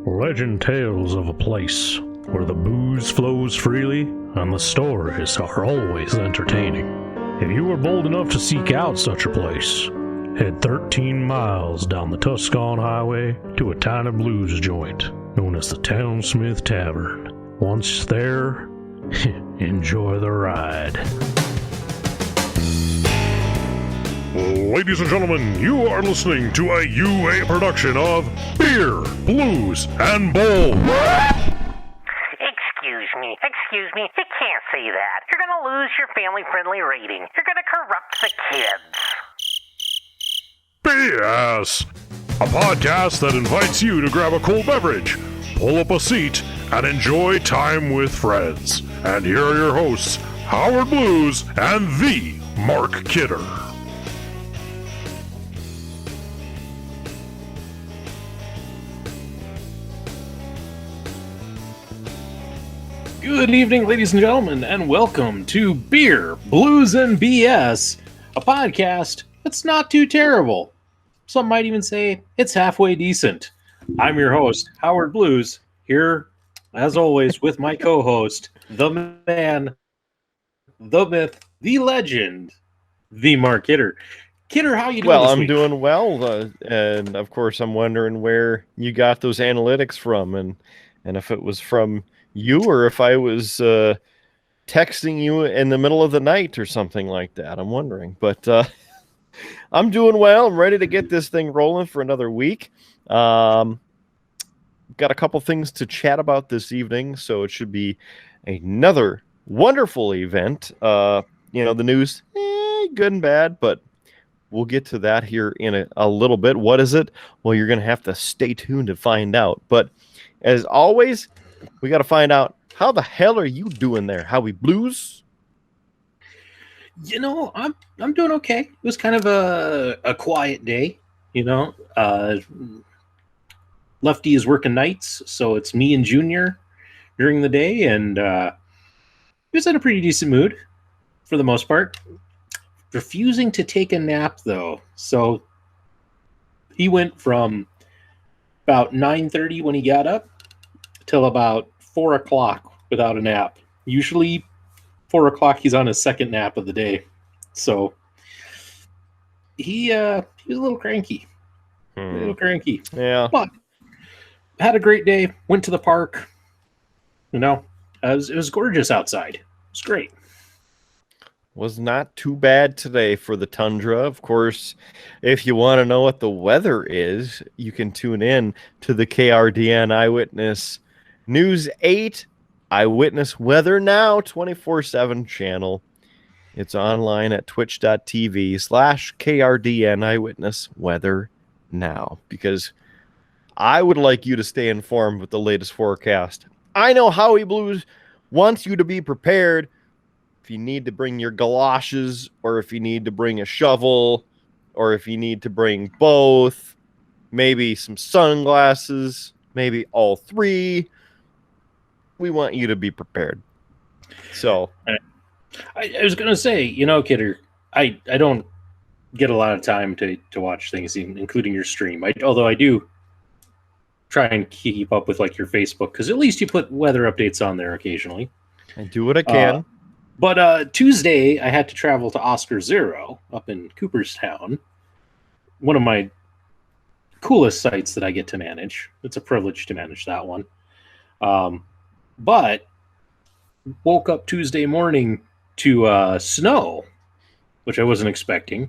Legend tales of a place where the booze flows freely and the stories are always entertaining. If you are bold enough to seek out such a place, head 13 miles down the Tuscan Highway to a tiny blues joint known as the Townsmith Tavern. Once there, enjoy the ride. Ladies and gentlemen, you are listening to a UA production of Beer, Blues, and Bowl. Excuse me, you can't say that. You're gonna lose your family-friendly rating. You're gonna corrupt the kids. BS! A podcast that invites you to grab a cold beverage, pull up a seat, and enjoy time with friends. And here are your hosts, Howard Blues and the Mark Kidder. Good evening, ladies and gentlemen, and welcome to Beer, Blues, and BS, a podcast that's not too terrible. Some might even say it's halfway decent. I'm your host, Howard Blues, here, as always, with my co-host, the man, the myth, the legend, the Mark Kidder. Kidder, how you doing this week? Doing well, and of course, I'm wondering where you got those analytics from, and if it was from you or if I was texting you in the middle of the night or something like that. I'm wondering, but I'm doing well. I'm ready to get this thing rolling for another week. Got a couple things to chat about this evening, so it should be another wonderful event. The news, good and bad, but we'll get to that here in a little bit. What is it? Well, you're going to have to stay tuned to find out. But as always, we got to find out, how the hell are you doing there, Howie Blues? You know, I'm doing okay. It was kind of a quiet day, Lefty is working nights, so it's me and Junior during the day, and he was in a pretty decent mood for the most part. Refusing to take a nap, though. So he went from about 9:30 when he got up till about 4 o'clock without a nap. Usually 4 o'clock he's on his second nap of the day. So he was a little cranky. Yeah. But had a great day. Went to the park. It was gorgeous outside. It was great. Was not too bad today for the tundra. Of course, if you want to know what the weather is, you can tune in to the KRDN Eyewitness News 8 Eyewitness Weather Now 24/7 channel. It's online at twitch.tv/KRDN Eyewitness Weather Now, because I would like you to stay informed with the latest forecast. I know Howie Blues wants you to be prepared. If you need to bring your galoshes, or if you need to bring a shovel, or if you need to bring both, maybe some sunglasses, maybe all three, we want you to be prepared. So I was going to say, Kidder, I don't get a lot of time to watch things, including your stream. Although I do try and keep up with your Facebook, because at least you put weather updates on there occasionally. I do what I can. But Tuesday, I had to travel to Oscar Zero up in Cooperstown, one of my coolest sites that I get to manage. It's a privilege to manage that one. But woke up Tuesday morning to snow, which I wasn't expecting.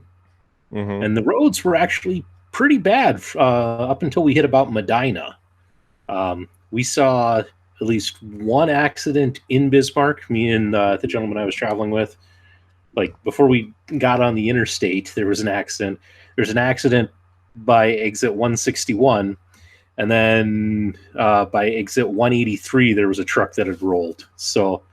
Mm-hmm. And the roads were actually pretty bad up until we hit about Medina. We saw at least one accident in Bismarck, me and the gentleman I was traveling with. Before we got on the interstate, there was an accident. There's an accident by exit 161. And then by exit 183, there was a truck that had rolled. So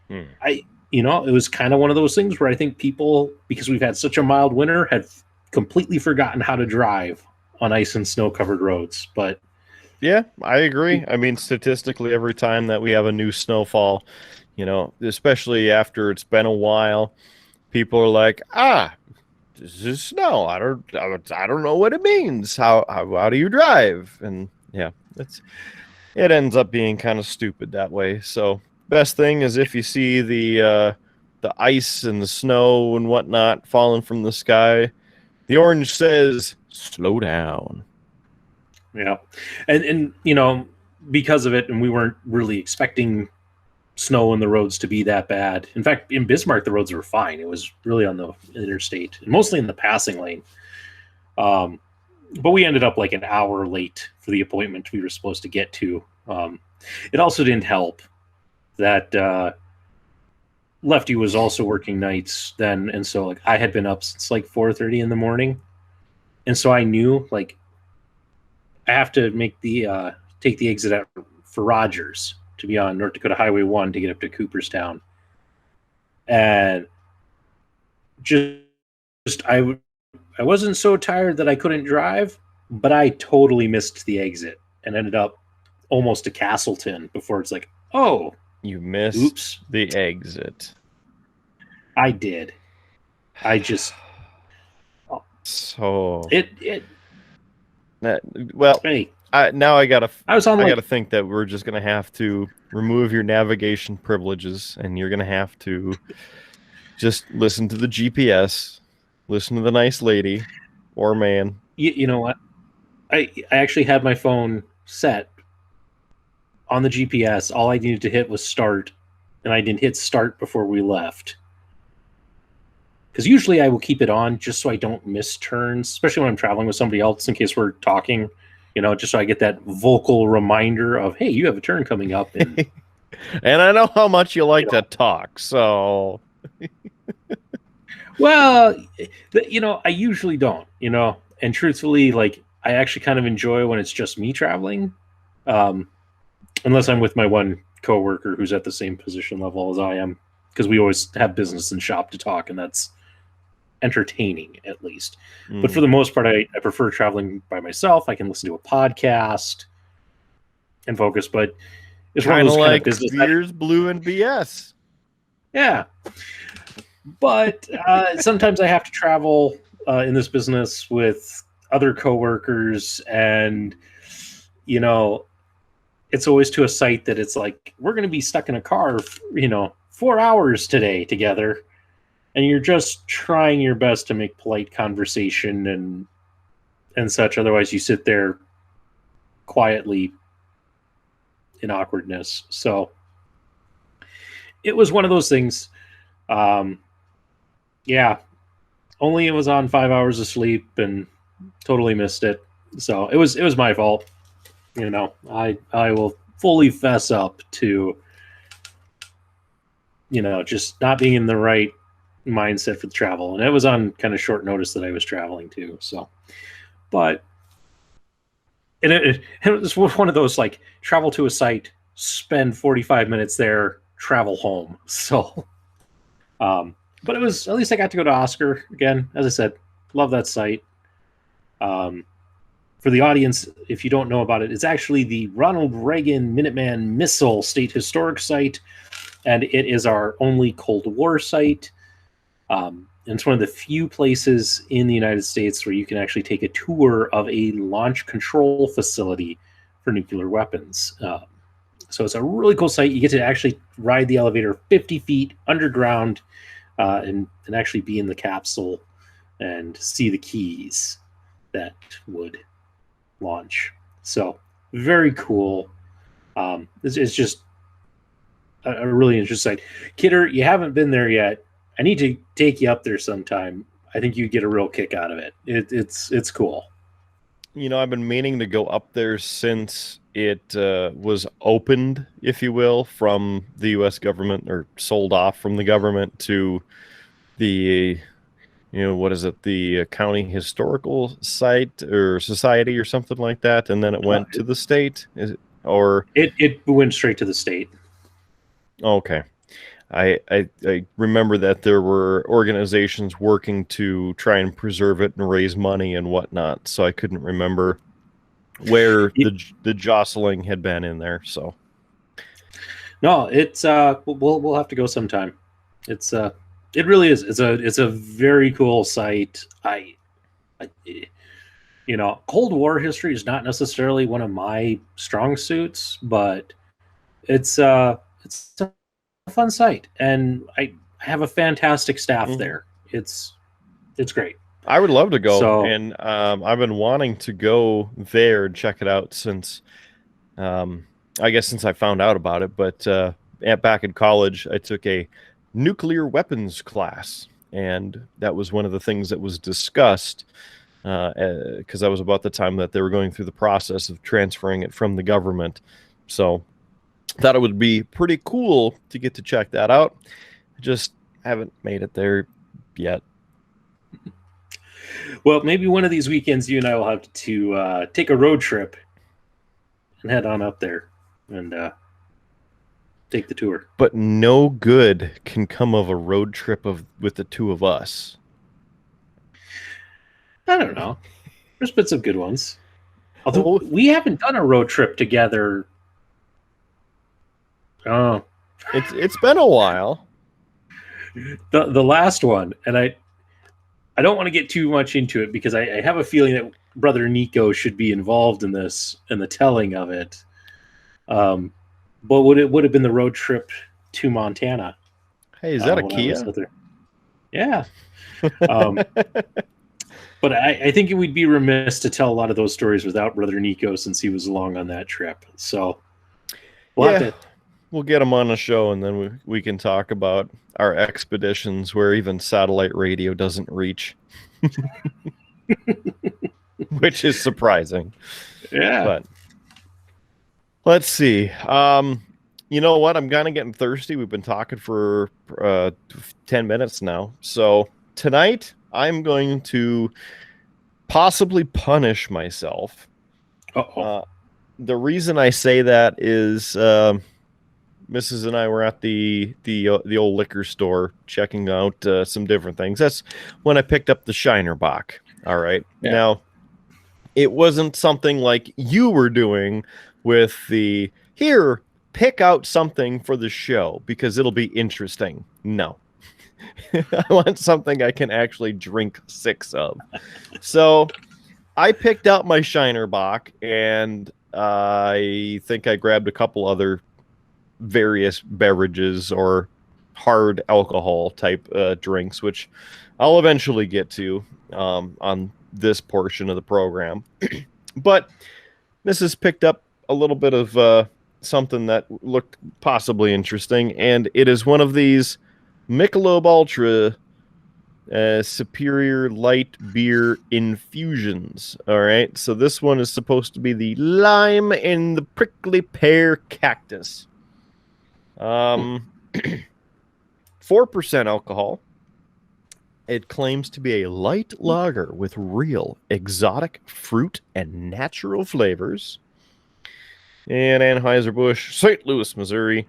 it was kind of one of those things where I think people, because we've had such a mild winter, had completely forgotten how to drive on ice and snow covered roads. But yeah, I agree. I mean, statistically, every time that we have a new snowfall, especially after it's been a while, people are like, this is snow. I don't know what it means. How do you drive? And yeah, it ends up being kind of stupid that way. So best thing is if you see the ice and the snow and whatnot falling from the sky, the orange says slow down. Yeah, and because of it, and we weren't really expecting snow on the roads to be that bad. In fact, in Bismarck, the roads were fine. It was really on the interstate, and mostly in the passing lane. But we ended up like an hour late for the appointment we were supposed to get to. It also didn't help that Lefty was also working nights then, and so like I had been up since like 4:30 in the morning, and so I knew like I have to make the take the exit out for Rogers to be on North Dakota Highway 1 to get up to Cooperstown, and I wasn't so tired that I couldn't drive, but I totally missed the exit and ended up almost to Castleton before it's like, oh, you missed oops, the exit. I did. I just so it. Well, Hey, I gotta like, think that we're just gonna have to remove your navigation privileges, and you're gonna have to just listen to the GPS, listen to the nice lady or man. you know what? I actually had my phone set on the GPS. All I needed to hit was start, and I didn't hit start before we left. Because usually I will keep it on just so I don't miss turns, especially when I'm traveling with somebody else in case we're talking, just so I get that vocal reminder of, hey, you have a turn coming up. And, and I know how much you like to talk, so. Well, I usually don't, and truthfully, like, I actually kind of enjoy when it's just me traveling, unless I'm with my one coworker who's at the same position level as I am, because we always have business and shop to talk, and that's entertaining at least. But for the most part, I prefer traveling by myself. I can listen to a podcast and focus, but it's one of those like kind of business beers, blue, and BS. Yeah. But sometimes I have to travel in this business with other coworkers, and it's always to a site that it's like, we're going to be stuck in a car, 4 hours today together, and you're just trying your best to make polite conversation and such. Otherwise, you sit there quietly in awkwardness. So it was one of those things. Yeah, only it was on 5 hours of sleep and totally missed it. So it was my fault. I will fully fess up to, just not being in the right mindset for the travel. And it was on kind of short notice that I was traveling too. So, but it was one of those like travel to a site, spend 45 minutes there, travel home. So, but it was, at least I got to go to Oscar again. As I said, love that site. For the audience, if you don't know about it, it's actually the Ronald Reagan Minuteman Missile State Historic Site, and it is our only Cold War site. And it's one of the few places in the United States where you can actually take a tour of a launch control facility for nuclear weapons. So it's a really cool site. You get to actually ride the elevator 50 feet underground and actually be in the capsule and see the keys that would launch. So very cool. It's just a really interesting site. Kidder, you haven't been there yet. I need to take you up there sometime. I think you'd get a real kick out of it. It's cool. I've been meaning to go up there since it was opened, if you will, from the U.S. government, or sold off from the government to the, what is it, the county historical site or society or something like that, and then it went to the state. Is it, or it went straight to the state? Okay. I remember that there were organizations working to try and preserve it and raise money and whatnot, so I couldn't remember where the jostling had been in there. So no, it's we'll have to go sometime. It's it really is. It's a very cool site. Cold War history is not necessarily one of my strong suits, but it's a fun site, and I have a fantastic staff there. It's great. I would love to go, So, and I've been wanting to go there and check it out since, I guess since I found out about it. But back in college, I took a nuclear weapons class, and that was one of the things that was discussed because that was about the time that they were going through the process of transferring it from the government. So thought it would be pretty cool to get to check that out. Just haven't made it there yet. Well, maybe one of these weekends you and I will have to take a road trip and head on up there and take the tour. But no good can come of a road trip with the two of us. I don't know. There's been some good ones. Although we haven't done a road trip together. Oh, it's been a while. The last one, and I don't want to get too much into it because I have a feeling that Brother Nico should be involved in this and the telling of it. But it would have been the road trip to Montana. Hey, is that a Kia? Yeah. But I think it would be remiss to tell a lot of those stories without Brother Nico since he was along on that trip. So we'll get him on a show, and then we can talk about our expeditions where even satellite radio doesn't reach, which is surprising. Yeah. But let's see. You know what? I'm kind of getting thirsty. We've been talking for 10 minutes now. So tonight I'm going to possibly punish myself. The reason I say that is Mrs. and I were at the old liquor store checking out some different things. That's when I picked up the Shiner Bock. All right. Yeah. Now, it wasn't something like you were doing with the, here, pick out something for the show because it'll be interesting. No. I want something I can actually drink 6 of. So I picked out my Shiner Bock, and I think I grabbed a couple other various beverages or hard alcohol type drinks, which I'll eventually get to on this portion of the program. But Mrs. picked up a little bit of something that looked possibly interesting, and it is one of these Michelob Ultra Superior Light Beer Infusions. All right, so this one is supposed to be the lime and the prickly pear cactus. 4% alcohol. It claims to be a light lager with real exotic fruit and natural flavors. And Anheuser-Busch, St. Louis, Missouri.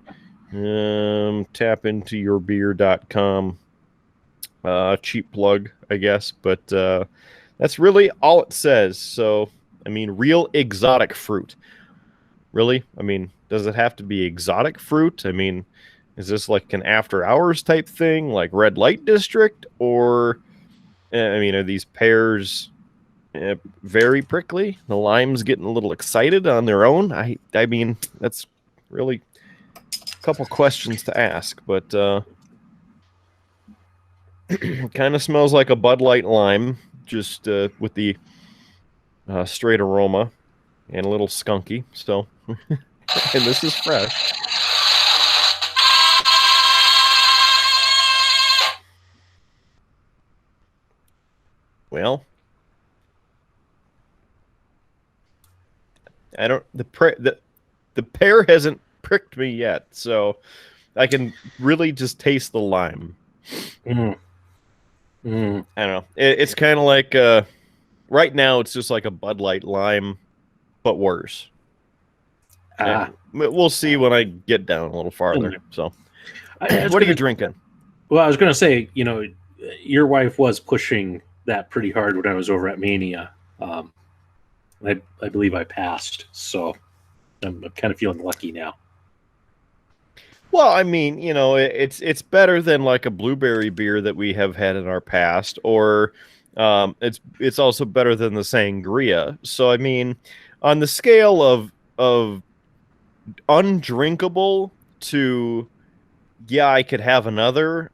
Tapintoyourbeer.com. Cheap plug, I guess, but that's really all it says. So, I mean, real exotic fruit. Really? I mean, does it have to be exotic fruit? I mean, is this like an after hours type thing, like red light district? Or, I mean, are these pears very prickly? The lime's getting a little excited on their own? I mean, that's really a couple questions to ask, but kind of smells like a Bud Light lime, just with the straight aroma and a little skunky. So, and this is fresh. Well, I don't. The pear hasn't pricked me yet, so I can really just taste the lime. I don't know. It's kind of like right now. It's just like a Bud Light lime, but worse. We'll see when I get down a little farther. So, what are you drinking? Well, I was going to say, your wife was pushing that pretty hard when I was over at Mania. I believe I passed, so I'm kind of feeling lucky now. Well, I mean, it's better than like a blueberry beer that we have had in our past, or It's also better than the sangria. So I mean, on the scale of undrinkable to yeah, I could have another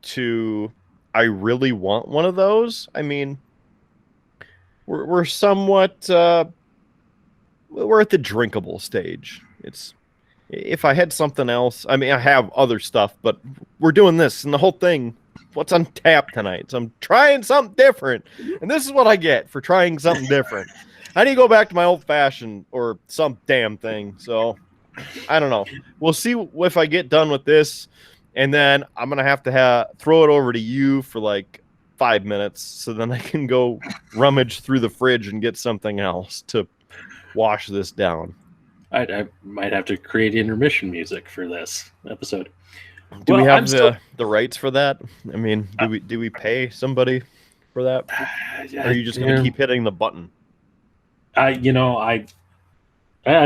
to I really want one of those. I mean, we're somewhat we're at the drinkable stage. It's if I had something else, I mean, I have other stuff, but we're doing this and the whole thing. What's on tap tonight? So I'm trying something different, and this is what I get for trying something different. I need to go back to my old fashioned or some damn thing. So I don't know. We'll see if I get done with this, and then I'm gonna have to throw it over to you for like 5 minutes, so then I can go rummage through the fridge and get something else to wash this down. I might have to create intermission music for this episode. Do we have the rights for that? I mean, do we pay somebody for that? Or are you just going to keep hitting the button? I'm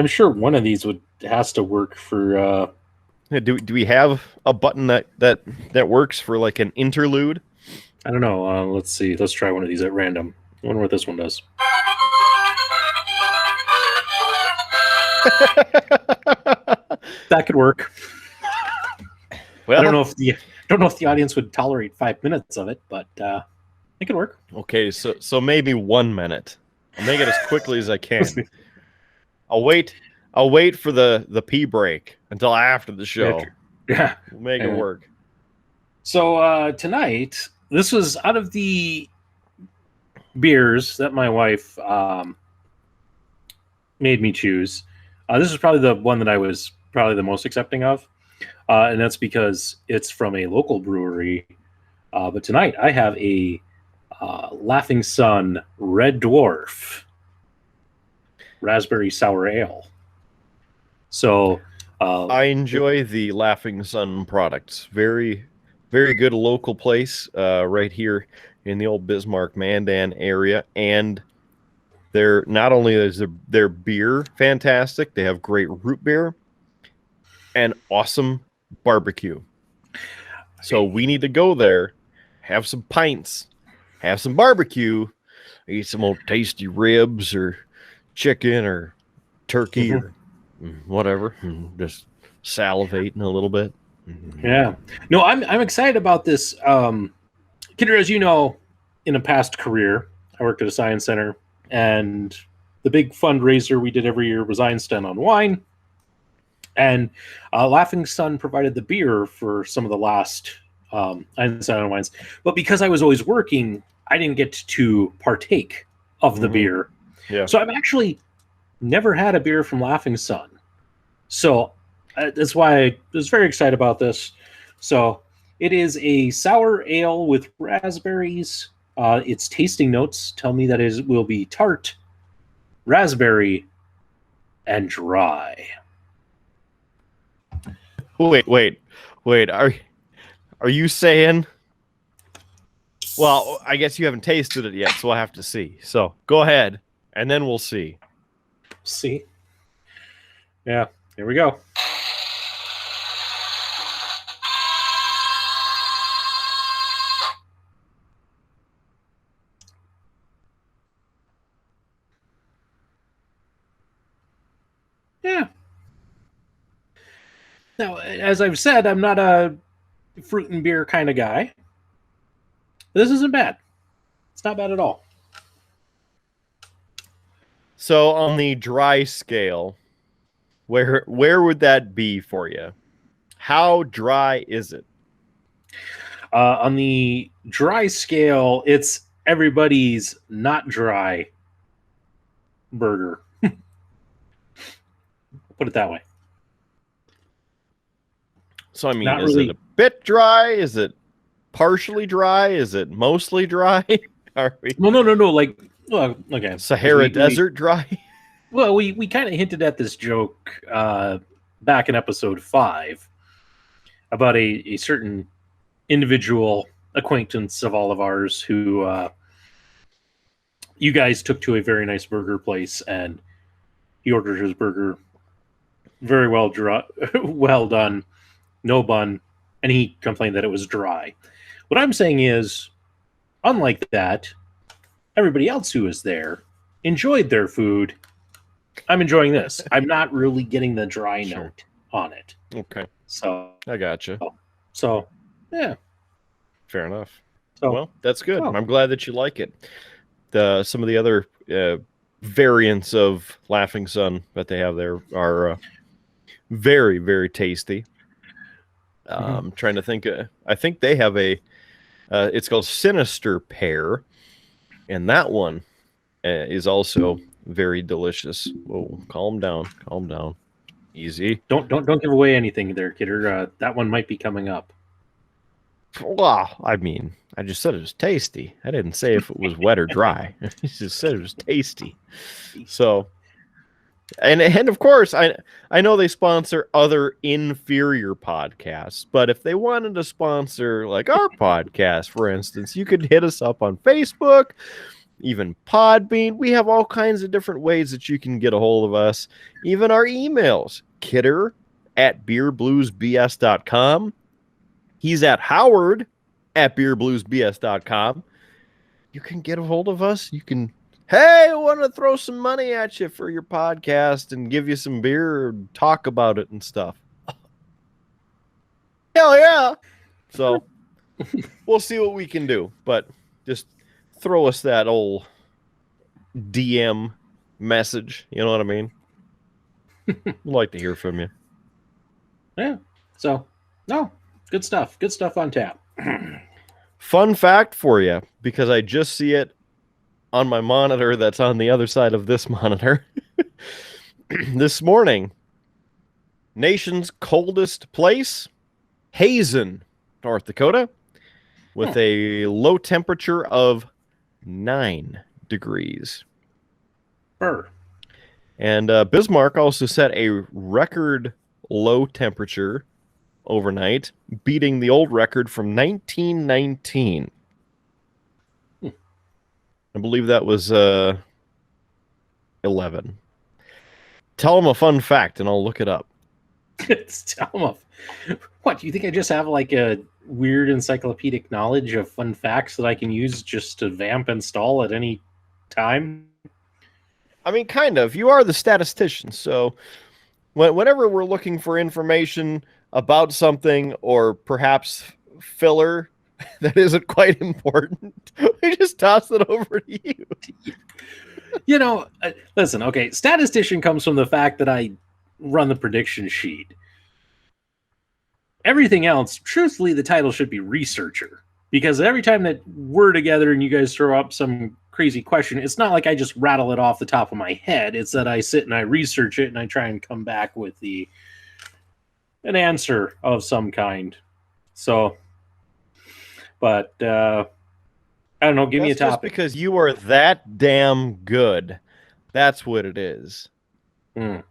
sure one of these has to work for. Do we have a button that works for like an interlude? I don't know. Let's see. Let's try one of these at random. I wonder what this one does. That could work. Well, I don't know if the audience would tolerate 5 minutes of it, but it could work. Okay, so maybe 1 minute. I'll make it as quickly as I can. I'll wait for the pee break until after the show. Yeah, we'll make it work. So tonight, this was out of the beers that my wife made me choose. This is probably the one that I was probably the most accepting of. And that's because it's from a local brewery. But tonight I have a Laughing Sun Red Dwarf Raspberry Sour Ale. So I enjoy the Laughing Sun products. Very, very good local place right here in the old Bismarck Mandan area. And they're not only is their beer fantastic, they have great root beer and awesome barbecue. So we need to go there, have some pints, have some barbecue, eat some old tasty ribs or chicken or turkey or whatever, and just salivating a little bit. Yeah. No, I'm excited about this. Kidder, as you know, in a past career, I worked at a science center, and the big fundraiser we did every year was Einstein on Wine. And Laughing Sun provided the beer for some of the last Einstein on Wines. But because I was always working, I didn't get to partake of the beer. Yeah. So I've actually never had a beer from Laughing Sun. So that's why I was very excited about this. So it is a sour ale with raspberries. Its tasting notes tell me that it will be tart, raspberry, and dry. Wait. Are you saying? Well, I guess you haven't tasted it yet, so we'll have to see. So go ahead, and then we'll see. See? Yeah, here we go. Yeah. Now, as I've said, I'm not a fruit and beer kind of guy. This isn't bad. It's not bad at all. So on the dry scale, where would that be for you? How dry is it? On the dry scale, it's everybody's not dry burger. Put it that way. So, I mean, Not is really. it a bit dry? Is it partially dry? Is it mostly dry? Are we No. Like, well, okay. Sahara Desert dry? Well, we kind of hinted at this joke back in episode 5 about a certain individual acquaintance of all of ours who you guys took to a very nice burger place, and he ordered his burger very well well done, no bun, and he complained that it was dry. What I'm saying is, unlike that, everybody else who was there enjoyed their food. I'm enjoying this. I'm not really getting the dry note on it. Okay. So I gotcha. So, yeah. Fair enough. So, well, that's good. I'm glad that you like it. Some of the other variants of Laughing Sun that they have there are very, very tasty. I'm trying to think. I think they have it's called Sinister Pear, and that one is also very delicious. Whoa, calm down. Easy. Don't give away anything there, Kidder. That one might be coming up. Well, I mean, I just said it was tasty. I didn't say if it was wet or dry. I just said it was tasty. So, and of course, I know they sponsor other inferior podcasts, but if they wanted to sponsor like our podcast, for instance, you could hit us up on Facebook, even Podbean. We have all kinds of different ways that you can get a hold of us. Even our emails, kidder@beerbluesbs.com. He's at howard@beerbluesbs.com. You can get a hold of us. You can, hey, I want to throw some money at you for your podcast and give you some beer or talk about it and stuff. Hell yeah. So we'll see what we can do. But just throw us that old DM message. You know what I mean? We'd like to hear from you. Yeah. So, no. Good stuff. Good stuff on tap. Fun fact for you, because I just see it on my monitor that's on the other side of this monitor. This morning, nation's coldest place, Hazen, North Dakota, with a low temperature of 9 degrees. And Bismarck also set a record low temperature overnight, beating the old record from 1919. I believe that was 11. Tell them a fun fact and I'll look it up. Tell them what, do you think I just have like a weird encyclopedic knowledge of fun facts that I can use just to vamp install at any time? I mean, kind of. You are the statistician, so whenever we're looking for information about something or perhaps filler that isn't quite important, we just toss it over to you. You know, listen, okay, statistician comes from the fact that I run the prediction sheet. Everything else, truthfully, the title should be researcher, because every time that we're together and you guys throw up some crazy question, it's not like I just rattle it off the top of my head. It's that I sit and I research it and I try and come back with an answer of some kind. So, but I don't know. Give me a topic. Just because you are that damn good. That's what it is. Well,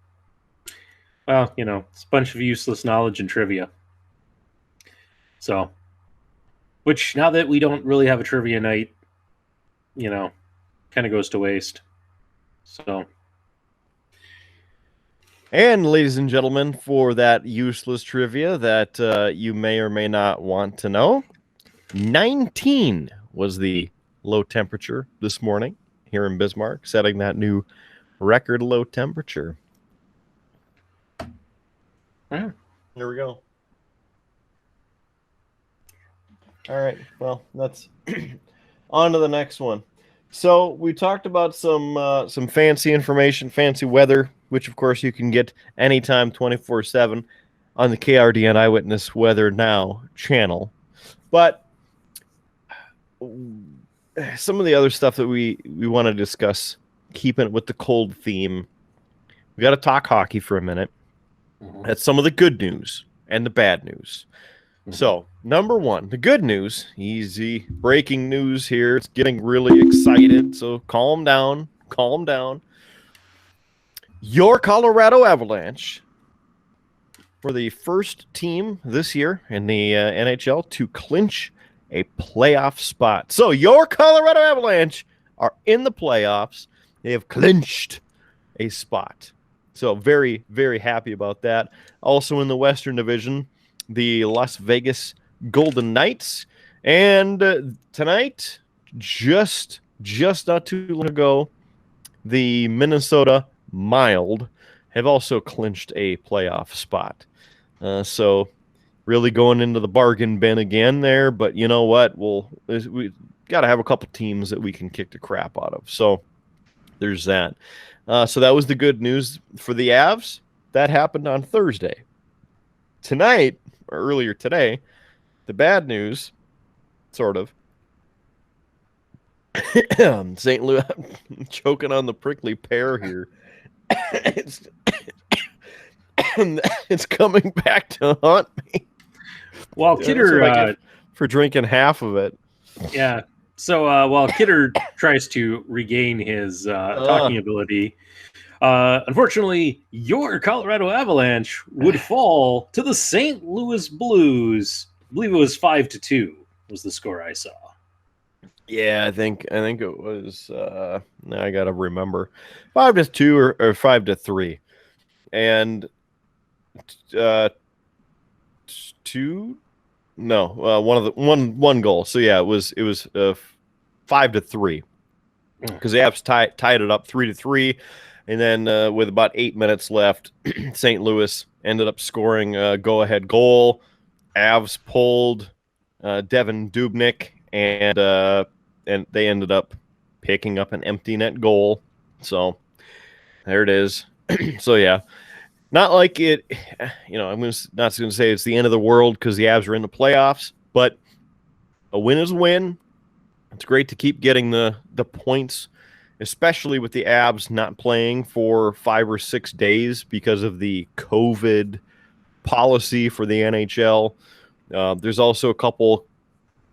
you know, it's a bunch of useless knowledge and trivia. So, which now that we don't really have a trivia night, you know, kind of goes to waste. So. And ladies and gentlemen, for that useless trivia that you may or may not want to know, 19 was the low temperature this morning here in Bismarck, setting that new record low temperature. Yeah. Here we go. All right. Well, that's on to the next one. So we talked about some fancy information, fancy weather, which of course you can get anytime 24/7 on the KRDN Eyewitness Weather Now channel. But some of the other stuff that we want to discuss, keeping it with the cold theme, we got to talk hockey for a minute. That's some of the good news and the bad news. So, number one, the good news, easy breaking news here. It's getting really excited, so calm down. Your Colorado Avalanche were the first team this year in the NHL to clinch a playoff spot. So, your Colorado Avalanche are in the playoffs. They have clinched a spot. So, very, very happy about that. Also in the Western Division, the Las Vegas Golden Knights. And tonight, just just not too long ago, the Minnesota Mild have also clinched a playoff spot. So really going into the bargain bin again there, but you know what? We got to have a couple teams that we can kick the crap out of. So there's that. So that was the good news for the Avs. That happened on Thursday. Tonight, or earlier today, the bad news, sort of. St. Louis, I'm choking on the prickly pear here. It's coming back to haunt me. Well, Kidder, for drinking half of it. Yeah. So while Kidder tries to regain his talking ability, unfortunately, your Colorado Avalanche would fall to the St. Louis Blues. I believe it was 5-2 was the score I saw. Yeah, I think it was. Now I gotta remember, 5-2 or 5-3, and two. No, one goal. So yeah, it was 5-3 because the Avs tied it up 3-3, and then with about 8 minutes left, St. Louis ended up scoring a go-ahead goal. Avs pulled Devin Dubnyk, and they ended up picking up an empty net goal. So there it is. So yeah, not like it. I'm not going to say it's the end of the world because the Avs are in the playoffs, but a win is a win. It's great to keep getting the points, especially with the Avs not playing for 5 or 6 days because of the COVID policy for the NHL. There's also a couple,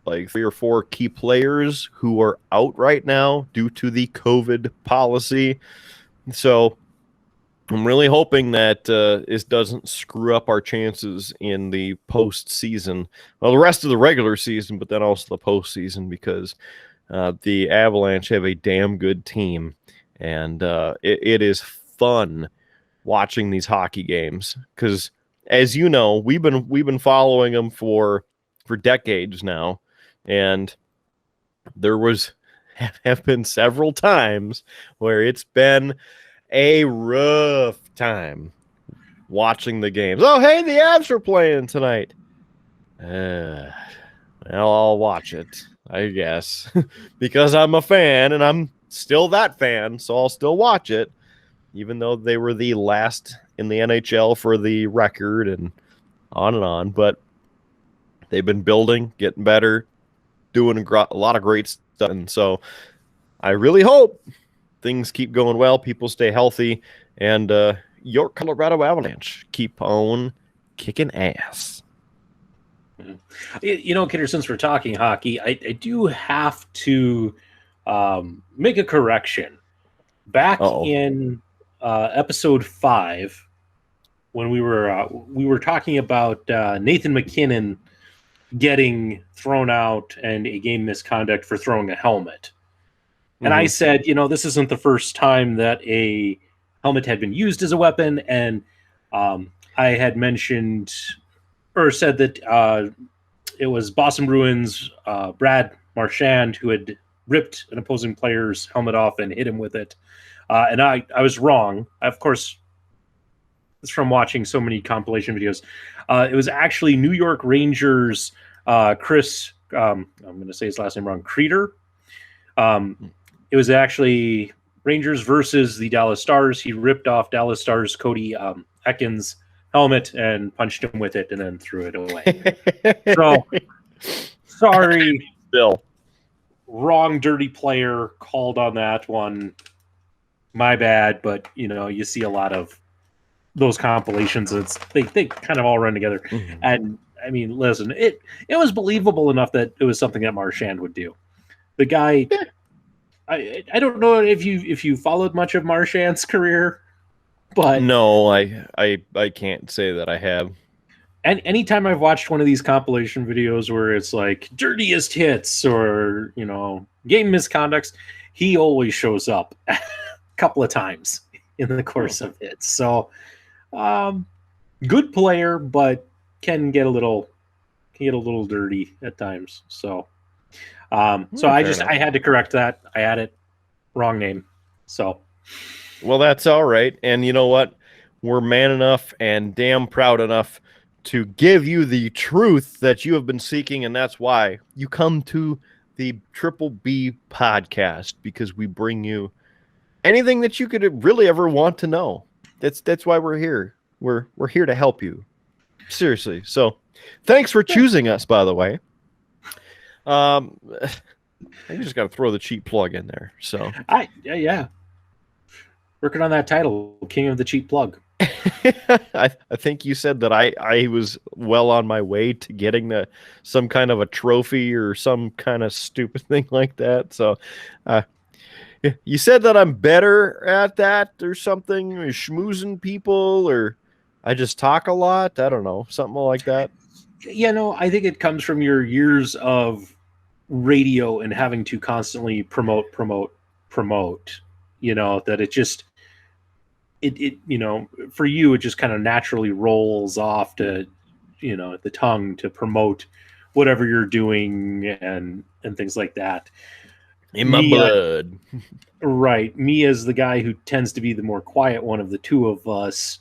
like 3 or 4 key players who are out right now due to the COVID policy. So I'm really hoping that this doesn't screw up our chances in the postseason. Well, the rest of the regular season, but then also the postseason, because the Avalanche have a damn good team, and it is fun watching these hockey games because, as you know, we've been following them for decades now, and there have been several times where it's been a rough time watching the games. Oh, hey, the Avs are playing tonight. Well, I'll watch it, I guess, because I'm a fan, and I'm still that fan, so I'll still watch it, even though they were the last in the NHL for the record and on. But they've been building, getting better, doing a lot of great stuff, and so I really hope things keep going well, people stay healthy, and your Colorado Avalanche keep on kicking ass. Kidder, since we're talking hockey, I do have to make a correction. Back in episode 5, when we were talking about Nathan McKinnon getting thrown out and a game misconduct for throwing a helmet. And I said, this isn't the first time that a helmet had been used as a weapon. And I had mentioned or said that it was Boston Bruins' Brad Marchand who had ripped an opposing player's helmet off and hit him with it. And I was wrong. Of course, it's from watching so many compilation videos. It was actually New York Rangers Chris, I'm going to say his last name wrong, Kreider. It was actually Rangers versus the Dallas Stars. He ripped off Dallas Stars Cody Ekins' helmet and punched him with it and then threw it away. So, sorry. Still. Wrong dirty player called on that one. My bad, but, you see a lot of those compilations. They kind of all run together. Mm-hmm. And, I mean, listen, it was believable enough that it was something that Marchand would do. The guy... I don't know if you followed much of Marchand's career, but no, I can't say that I have. And anytime I've watched one of these compilation videos where it's like dirtiest hits or game misconducts, he always shows up a couple of times in the course of it. So, good player, but can get a little dirty at times. So. So I had to correct that. I had it wrong name. So, well, that's all right. And you know what? We're man enough and damn proud enough to give you the truth that you have been seeking, and that's why you come to the Triple B podcast, because we bring you anything that you could really ever want to know. That's why we're here. We're here to help you. Seriously. So, thanks for choosing us, by the way. I just got to throw the cheap plug in there. So, yeah. Working on that title, King of the Cheap Plug. I think you said that I was well on my way to getting some kind of a trophy or some kind of stupid thing like that. So, you said that I'm better at that or something, or schmoozing people, or I just talk a lot. I don't know, something like that. Yeah, no, I think it comes from your years of radio and having to constantly promote. You know, that it just it you know, for you it just kind of naturally rolls off to, you know, the tongue to promote whatever you're doing and things like that. In my blood. Right. Me as the guy who tends to be the more quiet one of the two of us,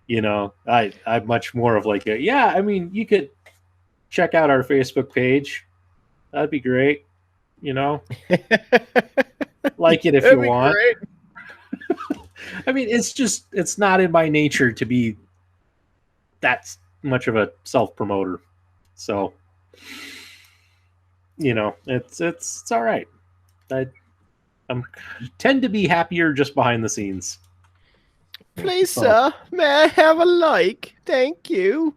you know, I'm much more of like I mean, you could check out our Facebook page. That'd be great. You know, like it if you want. I mean, it's not in my nature to be that much of a self-promoter. So, you know, it's all right. I tend to be happier just behind the scenes. Please, sir, may I have a like? Thank you.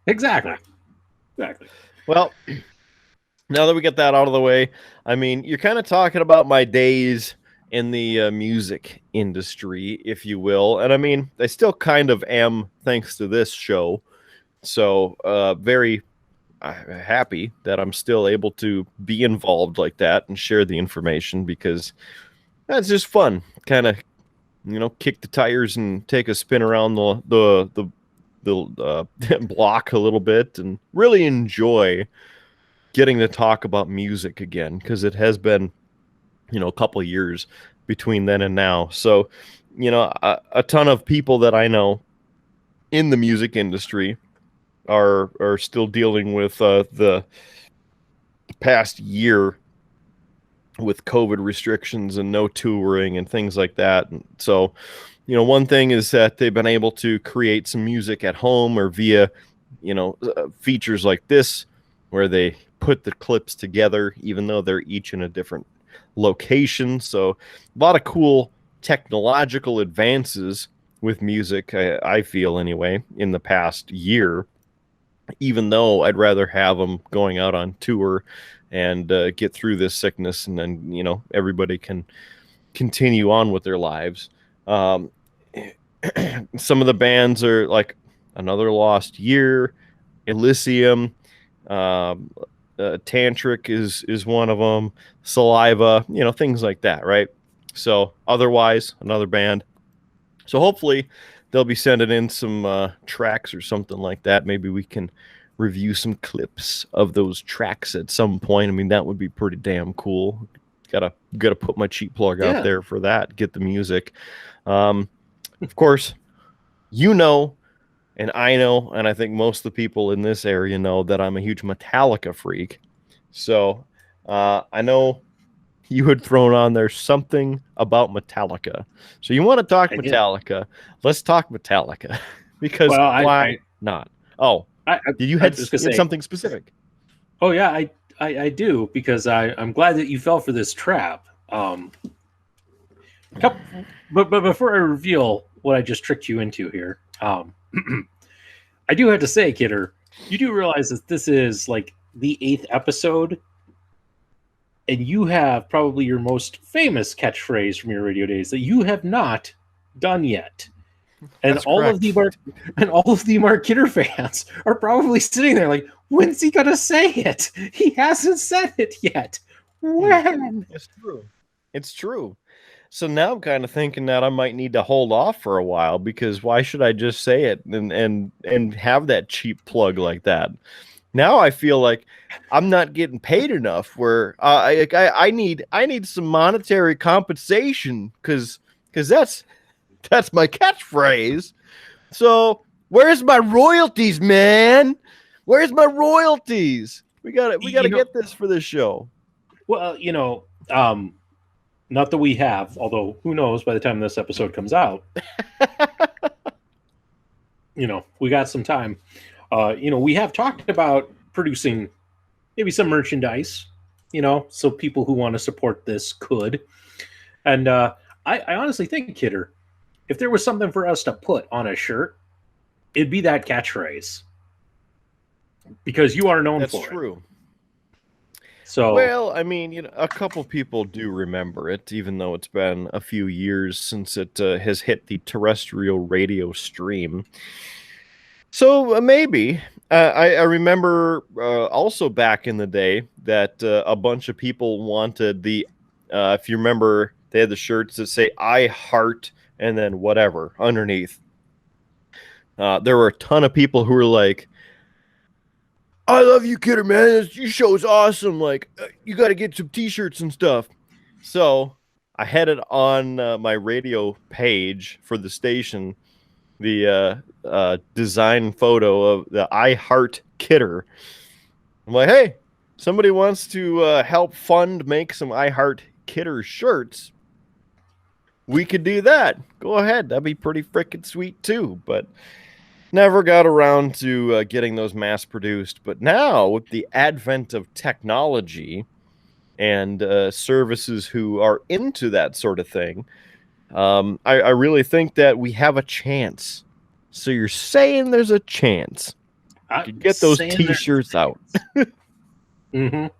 Exactly. Well, now that we get that out of the way, I mean, you're kind of talking about my days in the music industry, if you will. And I mean, I still kind of am, thanks to this show. So very happy that I'm still able to be involved like that and share the information, because that's just fun. Kind of, you know, kick the tires and take a spin around the block a little bit and really enjoy getting to talk about music again, because it has been, you know, a couple of years between then and now. So, you know, a ton of people that I know in the music industry are still dealing with the past year with COVID restrictions and no touring and things like that. And so, you know, one thing is that they've been able to create some music at home or via, you know, features like this, where they put the clips together, even though they're each in a different location. So a lot of cool technological advances with music, I feel anyway, in the past year, even though I'd rather have them going out on tour and get through this sickness, and then, you know, everybody can continue on with their lives. Some of the bands are like Another Lost Year, Elysium, Tantric is one of them, Saliva, you know, things like that, right? So Otherwise, another band. So hopefully they'll be sending in some tracks or something like that. Maybe we can review some clips of those tracks at some point. I mean, that would be pretty damn cool. Gotta put my cheap plug out there for that. Get the music. Of course, you know, and I know, and I think most of the people in this area know that I'm a huge Metallica freak. So I know you had thrown on there something about Metallica. So you want to talk Metallica? Let's talk Metallica. Because why not? Oh, did you have something specific? Oh yeah, I do, because I'm glad that you fell for this trap. But before I reveal what I just tricked you into here, I do have to say, Kidder, you do realize that this is like the 8th episode, and you have probably your most famous catchphrase from your radio days that you have not done yet. And all of the Mark Kidder fans are probably sitting there like, when's he gonna say it? He hasn't said it yet. When? It's true. So now I'm kind of thinking that I might need to hold off for a while, because why should I just say it and have that cheap plug like that? Now I feel like I'm not getting paid enough. Where I need some monetary compensation because that's my catchphrase. So where's my royalties, man? Where's my royalties? We gotta get this for this show. Well, not that we have, although who knows by the time this episode comes out. We got some time. We have talked about producing maybe some merchandise, so people who want to support this could. And I honestly think, Kidder, if there was something for us to put on a shirt, it'd be that catchphrase. Because you are known for it. That's true. So, well, I mean, a couple people do remember it, even though it's been a few years since it has hit the terrestrial radio stream. So maybe. I remember also back in the day that a bunch of people wanted the, if you remember, they had the shirts that say "I heart" and then whatever underneath. There were a ton of people who were like, "I love you, Kidder, man. Your show's awesome. Like, you got to get some T-shirts and stuff." So I had it on my radio page for the station, the design photo of the "I Heart Kidder." I'm like, hey, somebody wants to help fund make some "I Heart Kidder" shirts. We could do that. Go ahead. That'd be pretty freaking sweet too. But never got around to getting those mass produced. But now with the advent of technology and services who are into that sort of thing, I really think that we have a chance. So you're saying there's a chance to get those T-shirts out. So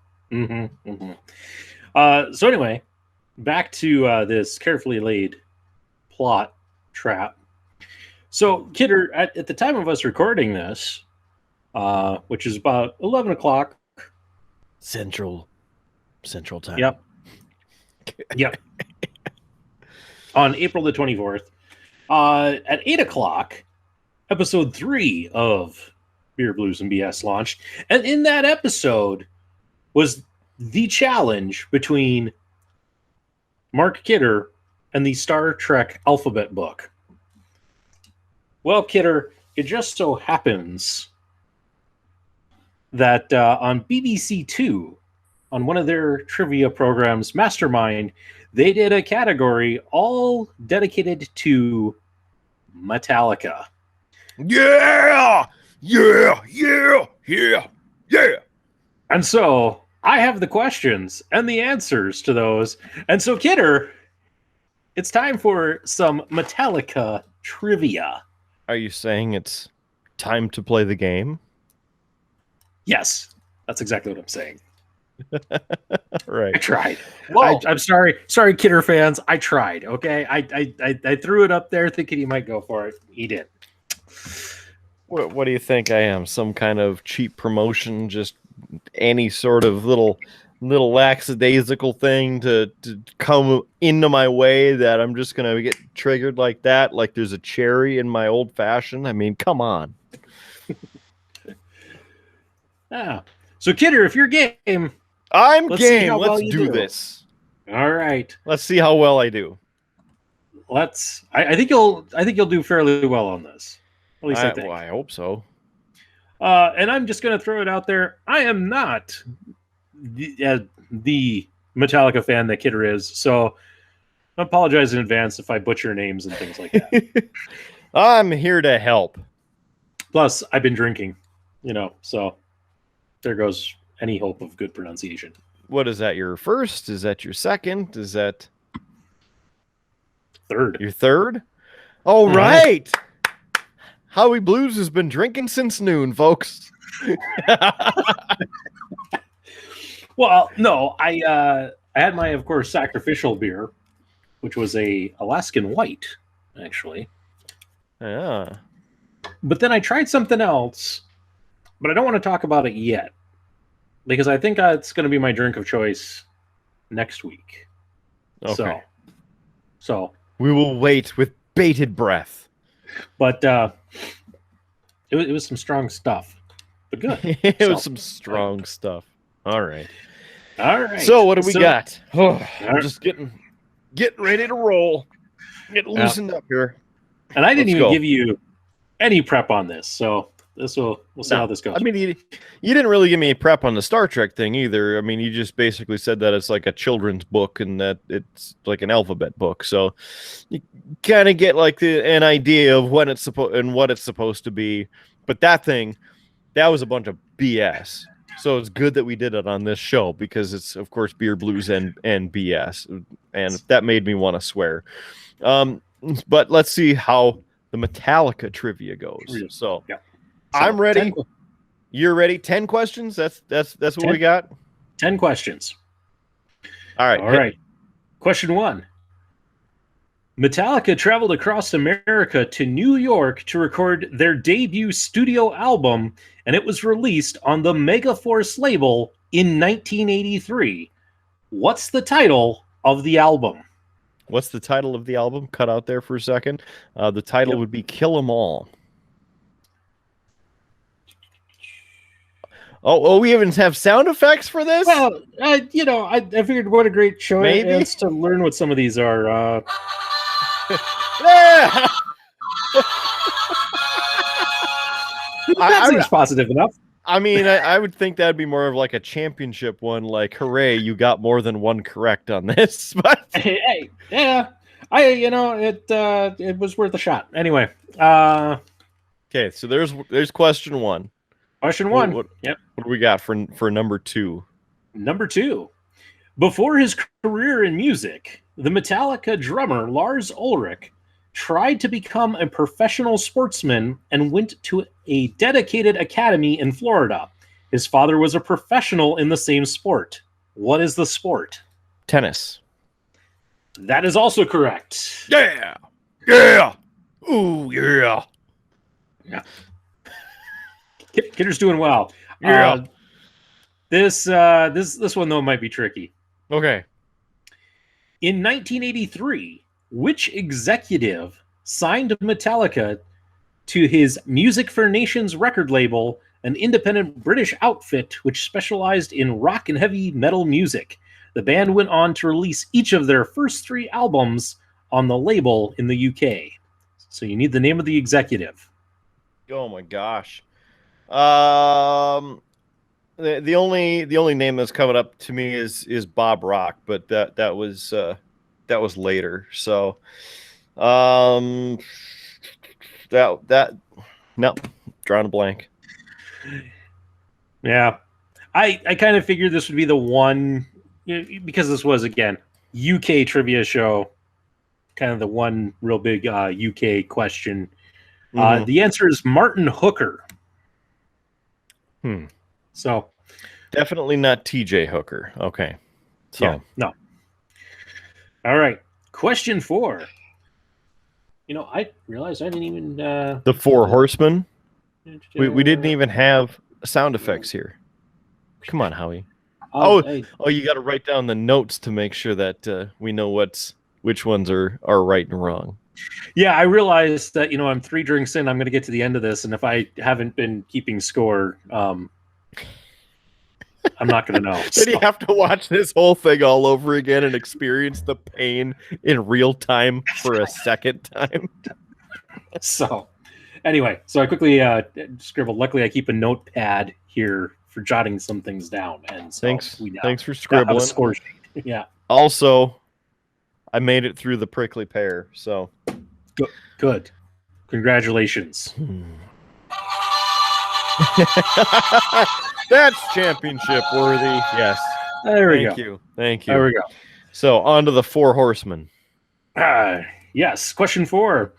anyway, back to this carefully laid plot trap. So, Kidder, at the time of us recording this, which is about 11 o'clock Central Time. Yep. On April the 24th, at 8 o'clock, episode 3 of Beer, Blues, and BS launched. And in that episode was the challenge between Mark Kidder and the Star Trek alphabet book. Well, Kidder, it just so happens that on BBC Two, on one of their trivia programs, Mastermind, they did a category all dedicated to Metallica. Yeah! And so I have the questions and the answers to those. And so, Kidder, it's time for some Metallica trivia. Are you saying it's time to play the game? Yes, that's exactly what I'm saying. Right. I tried. Well, I'm sorry, Kidder fans. I tried. Okay, I threw it up there thinking he might go for it. He did. What do you think I am? Some kind of cheap promotion? Just any sort of little lackadaisical thing to come into my way that I'm just gonna get triggered like that? Like there's a cherry in my old fashioned? I mean, come on. So, Kidder, if you're game, I'm game. Let's do this. All right. Let's see how well I do. I think you'll do fairly well on this. At least I think. Well, I hope so. And I'm just going to throw it out there. I am not the Metallica fan that Kidder is, so I apologize in advance if I butcher names and things like that. I'm here to help. Plus, I've been drinking, so there goes any hope of good pronunciation. What is that, your first? Is that your second? Is that third? Your third? All right. Howie Blues has been drinking since noon, folks. Well, no, I had my, of course, sacrificial beer, which was a Alaskan White, actually. Yeah. But then I tried something else, but I don't want to talk about it yet, because I think it's going to be my drink of choice next week. Okay. So we will wait with bated breath. But it was some strong stuff. but good. It was some strong stuff. All right. All right. So what do we got? Oh, I'm right. just getting ready to roll. Get loosened up here. And I didn't even give you any prep on this, so we'll see how this goes. I mean, you didn't really give me a prep on the Star Trek thing either. I mean, you just basically said that it's like a children's book and that it's like an alphabet book. So you kind of get like an idea of when it's what it's supposed to be. But that was a bunch of BS. So it's good that we did it on this show because it's, of course, beer, blues, and BS. And that made me want to swear. But let's see how the Metallica trivia goes. So I'm ready. You're ready. 10 questions. That's what we got. 10 questions. All right. All right. Question 1. Metallica traveled across America to New York to record their debut studio album, and it was released on the Megaforce label in 1983. What's the title of the album? What's the title of the album? Cut out there for a second. The title would be Kill 'Em All. Oh, we even have sound effects for this? Well, I figured what a great show it is to learn what some of these are. Yeah! That seems positive enough. I mean, I would think that'd be more of like a championship one, like, hooray, you got more than one correct on this. But hey, yeah, it was worth a shot. Anyway, okay, so there's question 1. Question 1. What do we got for number 2? Number 2. Before his career in music, the Metallica drummer Lars Ulrich tried to become a professional sportsman and went to a dedicated academy in Florida. His father was a professional in the same sport. What is the sport? Tennis. That is also correct. Yeah. Yeah. Ooh, yeah. Yeah. Kidder's doing well. Yeah. This one though might be tricky. Okay. In 1983, which executive signed Metallica to his Music for Nations record label, an independent British outfit which specialized in rock and heavy metal music? The band went on to release each of their first 3 albums on the label in the UK. So you need the name of the executive. Oh my gosh. The only name that's coming up to me is Bob Rock, but that was later. So no, drawing a blank. Yeah. I kind of figured this would be the one, because this was, again, UK trivia show, kind of the one real big UK question. The answer is Martin Hooker. So definitely not TJ Hooker. Okay. So yeah, no. All right. Question 4. I realized I didn't even the 4 Horsemen. We didn't even have sound effects here. Come on, Howie. You got to write down the notes to make sure that we know which ones are right and wrong. Yeah, I realized that I'm 3 drinks in. I'm going to get to the end of this, and if I haven't been keeping score, I'm not going to know. Then you have to watch this whole thing all over again and experience the pain in real time for a second time. So, anyway, I quickly scribbled. Luckily, I keep a notepad here for jotting some things down. And so thanks for scribbling. Score sheet. Yeah. Also, I made it through the prickly pear. So good. Congratulations. That's championship worthy. Yes. There we go. Thank you. There we go. So on to the 4 Horsemen. Yes. Question 4.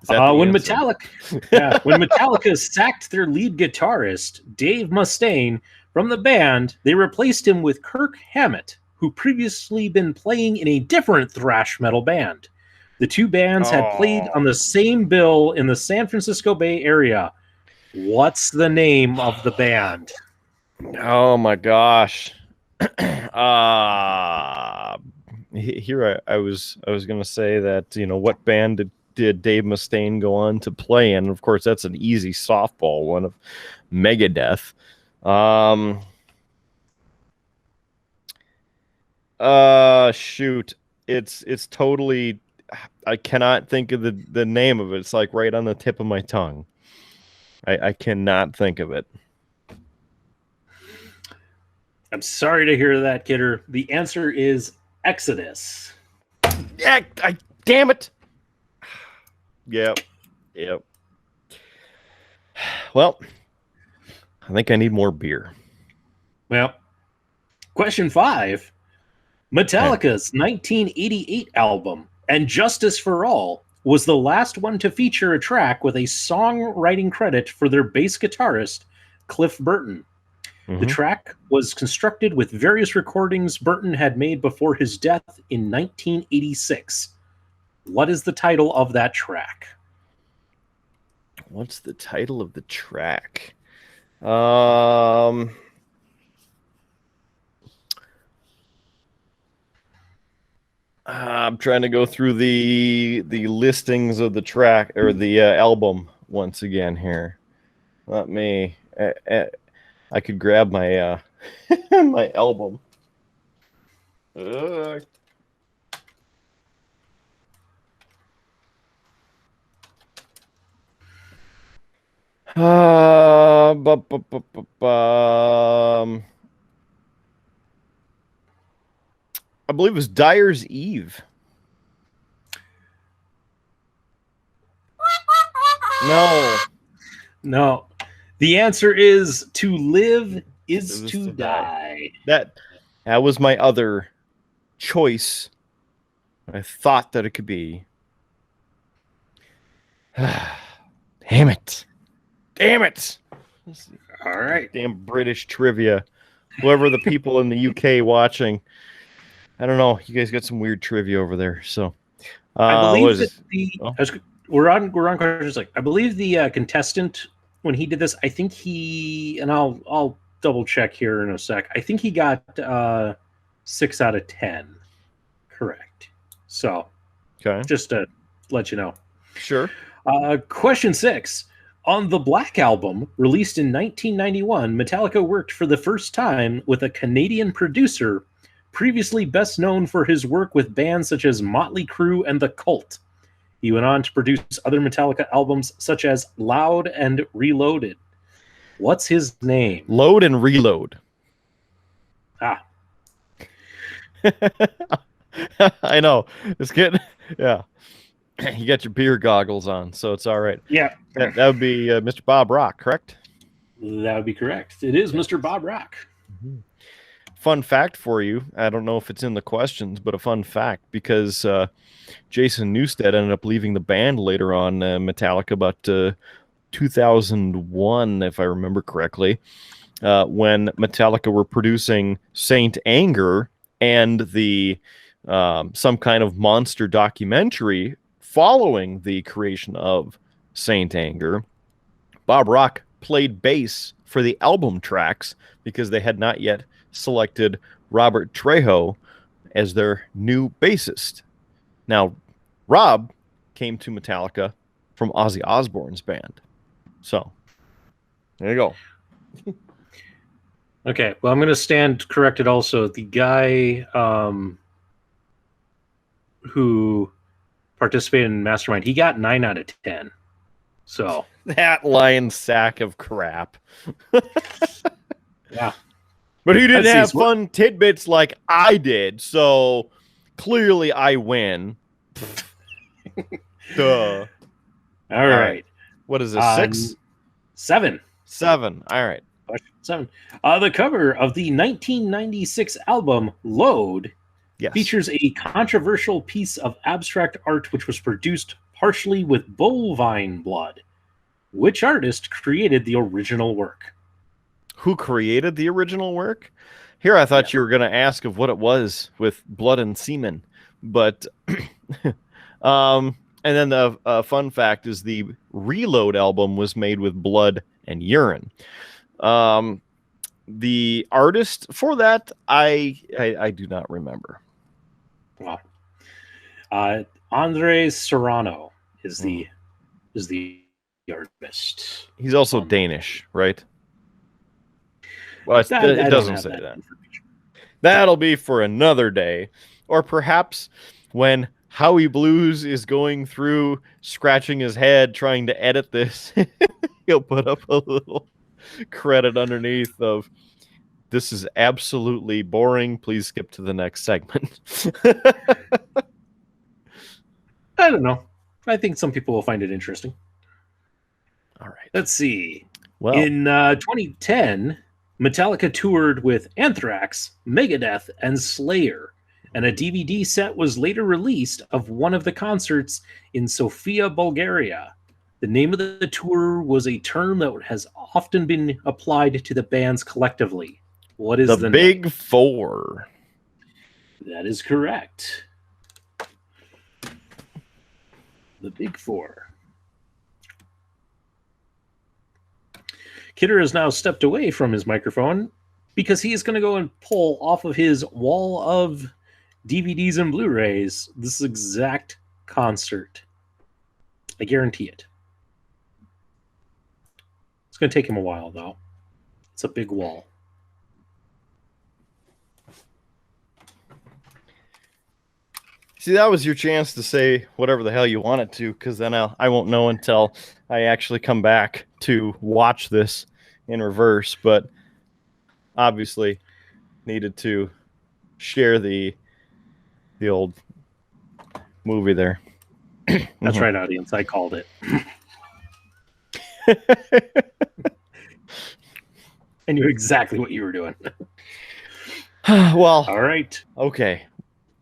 When Metallica sacked their lead guitarist, Dave Mustaine, from the band, they replaced him with Kirk Hammett, who previously been playing in a different thrash metal band. The 2 bands had played on the same bill in the San Francisco Bay Area. What's the name of the band? Oh my gosh. Here I was going to say that, what band did Dave Mustaine go on to play in? Of course, that's an easy softball one of Megadeth. Shoot. It's totally, I cannot think of the name of it. It's like right on the tip of my tongue. I cannot think of it. I'm sorry to hear that, Kidder. The answer is Exodus. Yeah, damn it. Yep. Well, I think I need more beer. Well, question 5. Metallica's 1988 album, And Justice for All, was the last one to feature a track with a songwriting credit for their bass guitarist, Cliff Burton. The track was constructed with various recordings Burton had made before his death in 1986. What is the title of that track? What's the title of the track? I'm trying to go through the listings of the track or the album once again here. Let me. I could grab my my album. I believe it was Dyer's Eve. No. The answer is To Live is to Die. That was my other choice. I thought that it could be. Damn it. All right. Damn British trivia. Whoever the people in the UK watching, I don't know. You guys got some weird trivia over there. So, I believe that we're on questions like I believe the contestant when he did this, I think and I'll double check here in a sec. I think he got 6 out of 10 correct. So, okay, just to let you know. Sure. Question 6. On the Black Album, released in 1991, Metallica worked for the first time with a Canadian producer, previously best known for his work with bands such as Motley Crue and The Cult. He went on to produce other Metallica albums such as Loud and Reloaded. What's his name? Load and Reload. Ah. I know. It's getting, yeah. You got your beer goggles on, so it's all right. Yeah. That would be Mr. Bob Rock, correct? That would be correct. It is Mr. Bob Rock. Mm-hmm. Fun fact for you. I don't know if it's in the questions, but a fun fact, because Jason Newsted ended up leaving the band later on Metallica about 2001, if I remember correctly, when Metallica were producing Saint Anger and the some kind of monster documentary following the creation of Saint Anger. Bob Rock played bass for the album tracks because they had not yet selected Robert Trejo as their new bassist. Now, Rob came to Metallica from Ozzy Osbourne's band. So, there you go. Okay, well, I'm going to stand corrected also. The guy who participated in Mastermind, he got 9 out of 10. So that lying sack of crap. Yeah. But he didn't have fun tidbits like I did, so clearly I win. Duh. All right. What is this, 6? 7. 7. All right. Question 7. The cover of the 1996 album Load features a controversial piece of abstract art which was produced partially with bovine blood. Which artist created the original work? Who created the original work? Here I thought you were going to ask of what it was with blood and semen. But and then the fun fact is the Reload album was made with blood and urine. The artist for that, I do not remember. Wow. Andres Serrano is the artist. He's also Danish, right? Well, it doesn't say that. That'll be for another day. Or perhaps when Howie Blues is going through, scratching his head, trying to edit this, he'll put up a little credit underneath of, "This is absolutely boring. Please skip to the next segment." I don't know. I think some people will find it interesting. All right. Let's see. Well, in 2010, Metallica toured with Anthrax, Megadeth, and Slayer, and a DVD set was later released of one of the concerts in Sofia, Bulgaria. The name of the tour was a term that has often been applied to the bands collectively. What is the Big name? Four? That is correct. The Big Four. Kidder has now stepped away from his microphone because he is going to go and pull off of his wall of DVDs and Blu-rays this exact concert. I guarantee it. It's going to take him a while, though. It's a big wall. See, that was your chance to say whatever the hell you wanted to, because then I won't know until I actually come back to watch this in reverse. But obviously needed to share the old movie there. That's right, audience. I called it. I knew exactly what you were doing. Well, all right. Okay.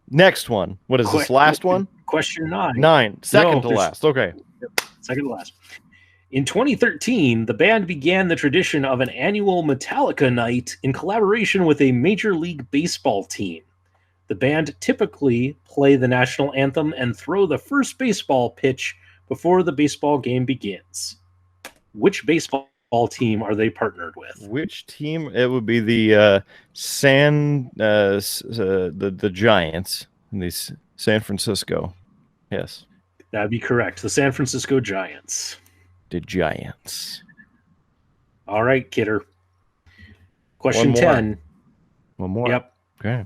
Next one. What is this? Last one? Question 9. 9. Second to last. Okay. Second to last. In 2013, the band began the tradition of an annual Metallica night in collaboration with a Major League Baseball team. The band typically play the national anthem and throw the first baseball pitch before the baseball game begins. Which baseball team are they partnered with? Which team? It would be the the Giants in the San Francisco. Yes, that'd be correct. The San Francisco Giants. The Giants. All right, Kidder. Question 10. One more. Yep. Okay.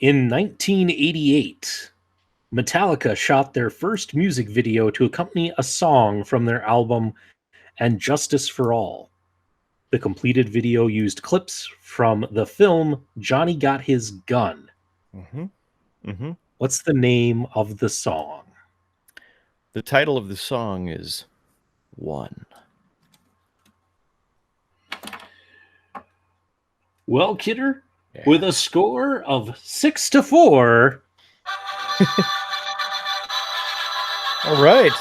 In 1988, Metallica shot their first music video to accompany a song from their album And Justice for All. The completed video used clips from the film Johnny Got His Gun. What's the name of the song? The title of the song is One. Well, Kidder, with a score of 6-4. All right.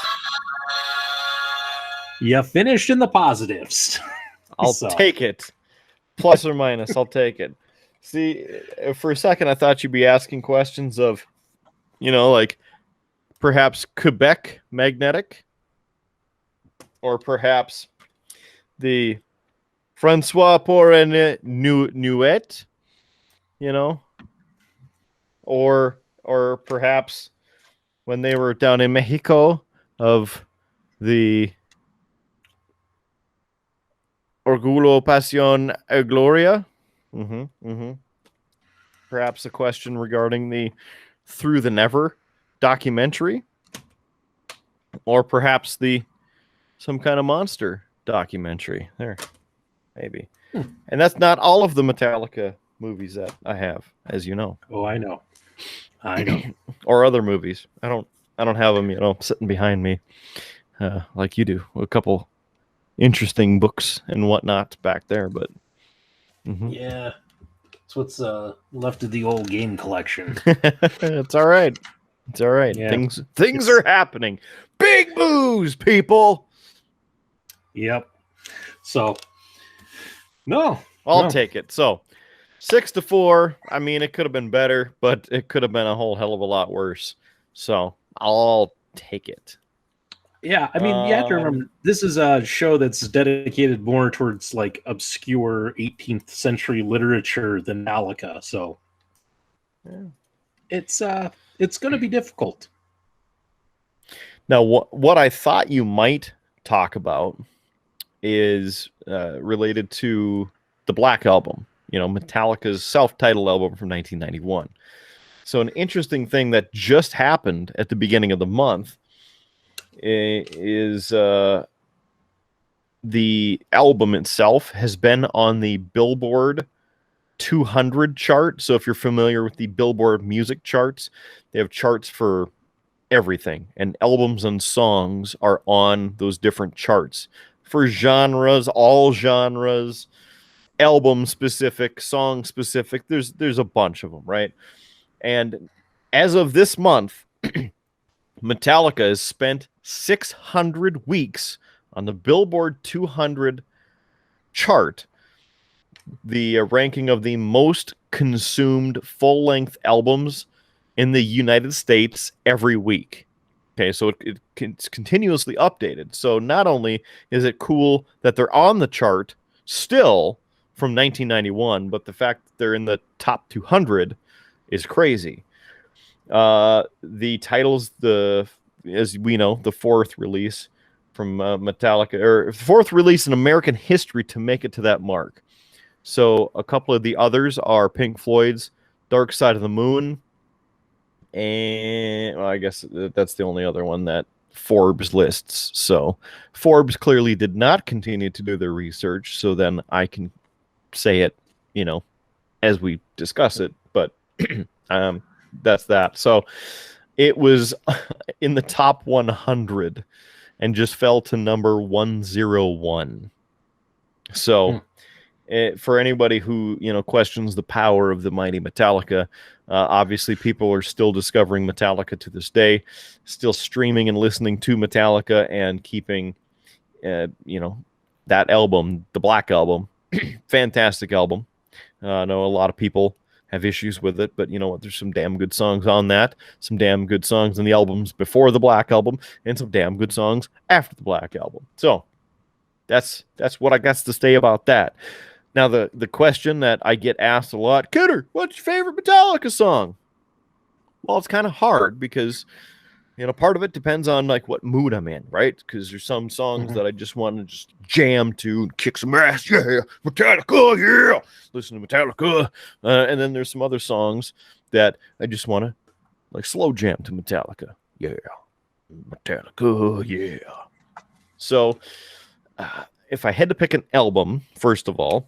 You finished in the positives. I'll take it. Plus or minus, I'll take it. See, for a second, I thought you'd be asking questions of, like perhaps Quebec Magnetic, or perhaps the Francois Porre Nuet, or perhaps when they were down in Mexico of the Orgullo Pasión Gloria. Perhaps a question regarding the Through the Never documentary, or perhaps some kind of monster documentary. There, maybe. And that's not all of the Metallica movies that I have, as you know. Oh, I know. Or other movies. I don't have them, sitting behind me, like you do. A couple interesting books and whatnot back there, but yeah, it's what's left of the old game collection. It's all right. It's all right. Yeah. Things are happening. Big booze, people. Yep. So, no, I'll take it. So, 6-4. I mean, it could have been better, but it could have been a whole hell of a lot worse. So, I'll take it. Yeah, I mean, you have to remember, this is a show that's dedicated more towards like obscure 18th century literature than Metallica. So, it's going to be difficult. Now, what I thought you might talk about is related to the Black Album, Metallica's self-titled album from 1991. So an interesting thing that just happened at the beginning of the month is the album itself has been on the Billboard 200 chart. So if you're familiar with the Billboard music charts, they have charts for everything, and albums and songs are on those different charts for genres, all genres, album specific, song specific. There's a bunch of them, right? And as of this month, Metallica has spent 600 weeks on the Billboard 200 chart, the ranking of the most consumed full-length albums in the United States every week. Okay, so it's continuously updated. So not only is it cool that they're on the chart still from 1991, but the fact that they're in the top 200 is crazy. The title's as we know, the fourth release from Metallica, or fourth release in American history to make it to that mark. So a couple of the others are Pink Floyd's Dark Side of the Moon, and I guess that's the only other one that Forbes lists. So Forbes clearly did not continue to do their research, so then I can say it, as we discuss it, but that's that. So it was in the top 100 and just fell to number 101. So for anybody who, questions the power of the mighty Metallica, obviously people are still discovering Metallica to this day, still streaming and listening to Metallica and keeping, that album, the Black Album, fantastic album. I know a lot of people have issues with it, but you know what? There's some damn good songs on that, some damn good songs in the albums before the Black Album, and some damn good songs after the Black Album. So that's what I got to say about that. Now, the question that I get asked a lot, Kidder, what's your favorite Metallica song? Well, it's kind of hard because, part of it depends on like what mood I'm in, right? Because there's some songs that I just want to just jam to and kick some ass. Yeah, Metallica, yeah. Listen to Metallica. And then there's some other songs that I just want to like slow jam to Metallica. Yeah, Metallica, yeah. So if I had to pick an album, first of all,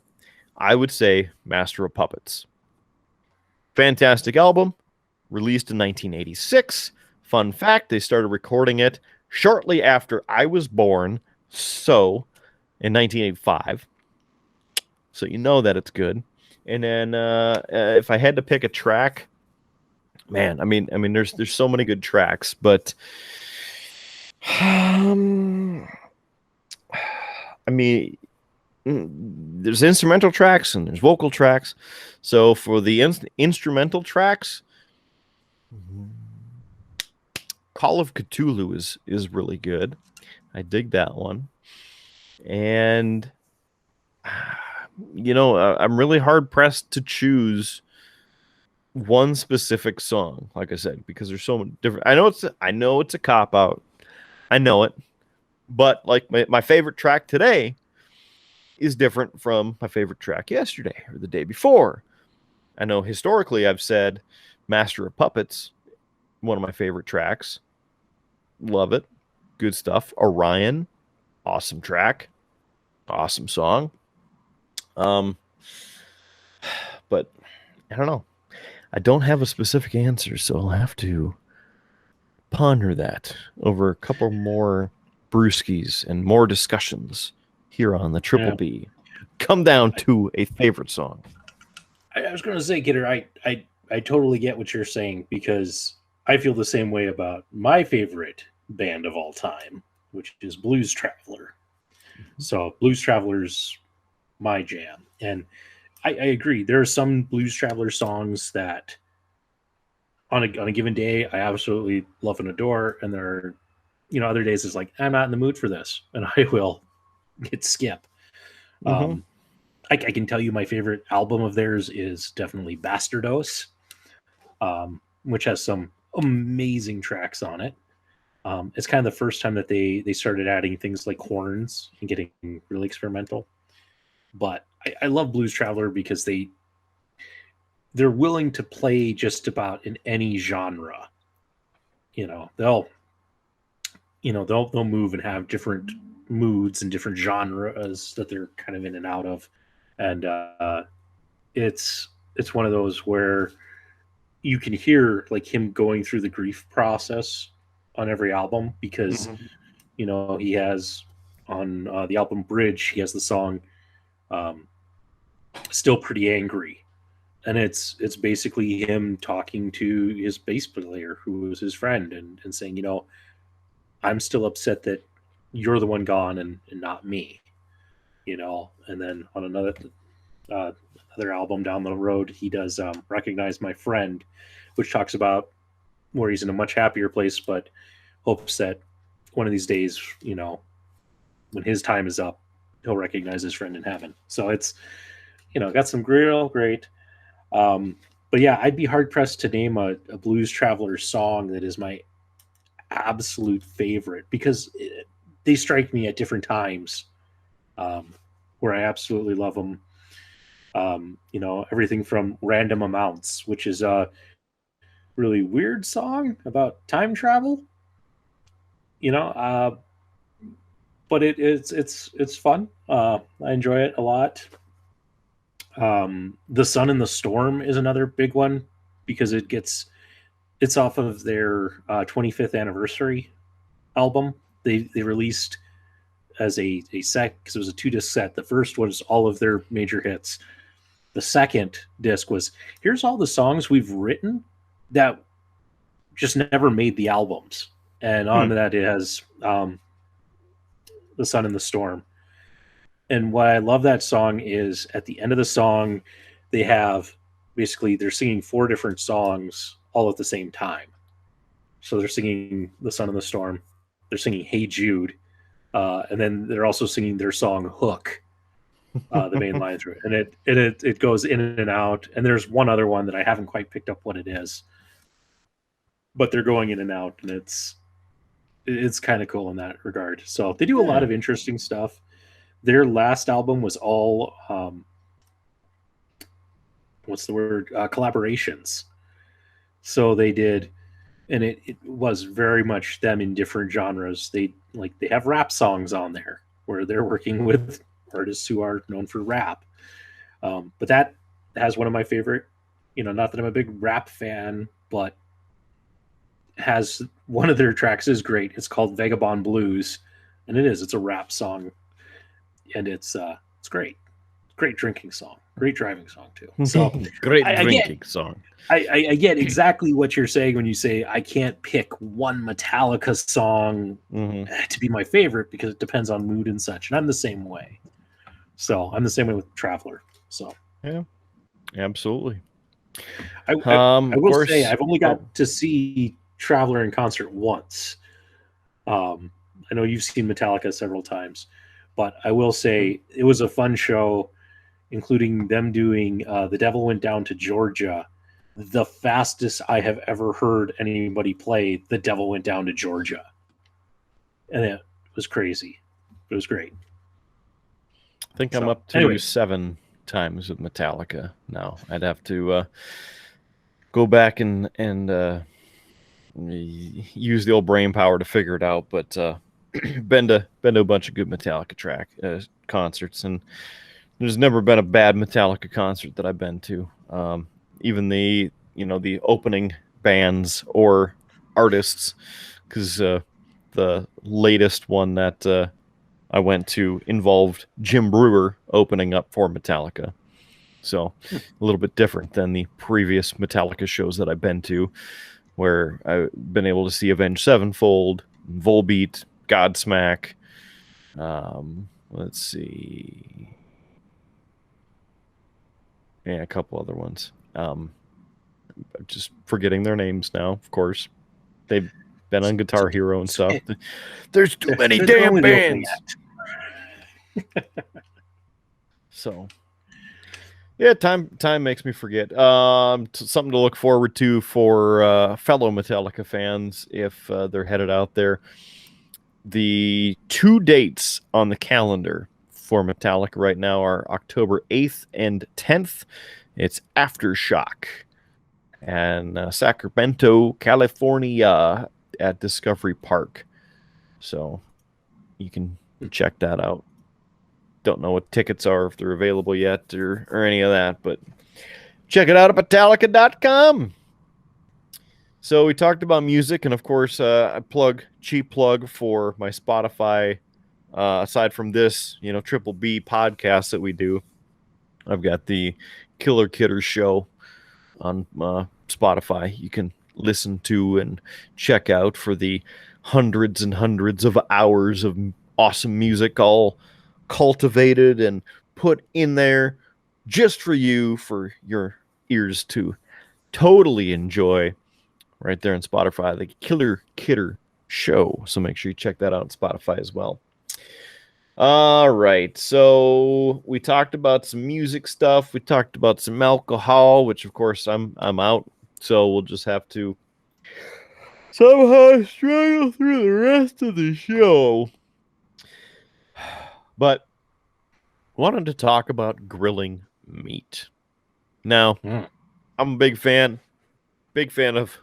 I would say Master of Puppets. Fantastic album, released in 1986. Fun fact, they started recording it shortly after I was born, so in 1985. So you know that it's good. And then if I had to pick a track, man, I mean, there's so many good tracks, but there's instrumental tracks and there's vocal tracks. So for the instrumental tracks, Call of Cthulhu is really good. I dig that one. And I'm really hard pressed to choose one specific song, like I said, because there's so many different. I know it's a cop out. I know it. But like my favorite track today is different from my favorite track yesterday or the day before. I know historically I've said Master of Puppets, one of my favorite tracks. Love it. Good stuff. Orion, awesome track. Awesome song. But I don't know. I don't have a specific answer, so I'll have to ponder that over a couple more brewskis and more discussions here on the Triple B. Come down to a favorite song. I was going to say, Kidder, I totally get what you're saying because I feel the same way about my favorite band of all time, which is Blues Traveler. So Blues Traveler's my jam. And I agree. There are some Blues Traveler songs that on a given day I absolutely love and adore. And there are, other days it's like, I'm not in the mood for this. And I will hit skip. I can tell you my favorite album of theirs is definitely Bastardos. which has some amazing tracks on it. It's kind of the first time that they started adding things like horns and getting really experimental. But I love Blues Traveler because they're willing to play just about in any genre. They'll move and have different moods and different genres that they're kind of in and out of, and it's one of those where you can hear like him going through the grief process on every album, because he has on the album Bridge, he has the song Still Pretty Angry, and it's basically him talking to his bass player who was his friend and saying, I'm still upset that you're the one gone and not me, and then on another album down the road, he does Recognize My Friend, which talks about where he's in a much happier place, but hopes that one of these days, when his time is up, he'll recognize his friend in heaven. So it's, got some real great. But yeah, I'd be hard pressed to name a Blues Traveler song that is my absolute favorite, because they strike me at different times where I absolutely love them. Everything from Random Amounts, which is a really weird song about time travel, but it's fun. I enjoy it a lot. The Sun and the Storm is another big one, because it's off of their 25th anniversary album. They released as a set, because it was a 2-disc set. The first was all of their major hits. The second disc was, here's all the songs we've written that just never made the albums. And on that it has The Sun and the Storm. And what I love that song is at the end of the song, they have basically, they're singing 4 different songs all at the same time. So they're singing The Sun and the Storm, they're singing Hey Jude, and then they're also singing their song Hook, the main line through it. And it goes in and out. And there's one other one that I haven't quite picked up what it is, but they're going in and out, and it's kind of cool in that regard. So they do a lot of interesting stuff. Their last album was all collaborations. So they did, and it was very much them in different genres. They have rap songs on there where they're working with artists who are known for rap. But that has one of my favorite, not that I'm a big rap fan, but has one of their tracks is great. It's called Vagabond Blues, and it's a rap song, and it's great. Great drinking song, great driving song too. So great drinking song. I get exactly what you're saying when you say I can't pick one Metallica song to be my favorite, because it depends on mood and such. And I'm the same way. So I'm the same way with Traveler. So yeah, absolutely. I will say I've only got to see Traveler in concert once. I know you've seen Metallica several times, but I will say it was a fun show, including them doing The Devil Went Down to Georgia, the fastest I have ever heard anybody play The Devil Went Down to Georgia. And it was crazy. It was great. I think I'm up to 7 times with Metallica now. I'd have to go back and use the old brain power to figure it out, but been to a bunch of good Metallica concerts, and there's never been a bad Metallica concert that I've been to. Even the opening bands or artists, because the latest one that I went to involved Jim Brewer opening up for Metallica. So a little bit different than the previous Metallica shows that I've been to, where I've been able to see Avenged Sevenfold, Volbeat, Godsmack. Let's see. Yeah, a couple other ones. I'm just forgetting their names now, of course. They've been on Guitar Hero and stuff. There's too many damn bands. So, Yeah, time makes me forget. Something to look forward to for fellow Metallica fans if they're headed out there. The 2 dates on the calendar for Metallica right now are October 8th and 10th. It's Aftershock and Sacramento, California at Discovery Park. So you can check that out. Don't know what tickets are, if they're available yet or any of that, but check it out at Metallica.com. So we talked about music, and of course, cheap plug for my Spotify. Aside from this, Triple B podcast that we do, I've got the Killer Kidder show on Spotify. You can listen to and check out for the hundreds and hundreds of hours of awesome music, all cultivated and put in there just for you, for your ears to totally enjoy, right there on Spotify, the Killer Kidder show. So make sure you check that out on Spotify as well. All right, so we talked about some music stuff. We talked about some alcohol, which of course I'm out, so we'll just have to somehow struggle through the rest of the show. But wanted to talk about grilling meat. Now, I'm a big fan of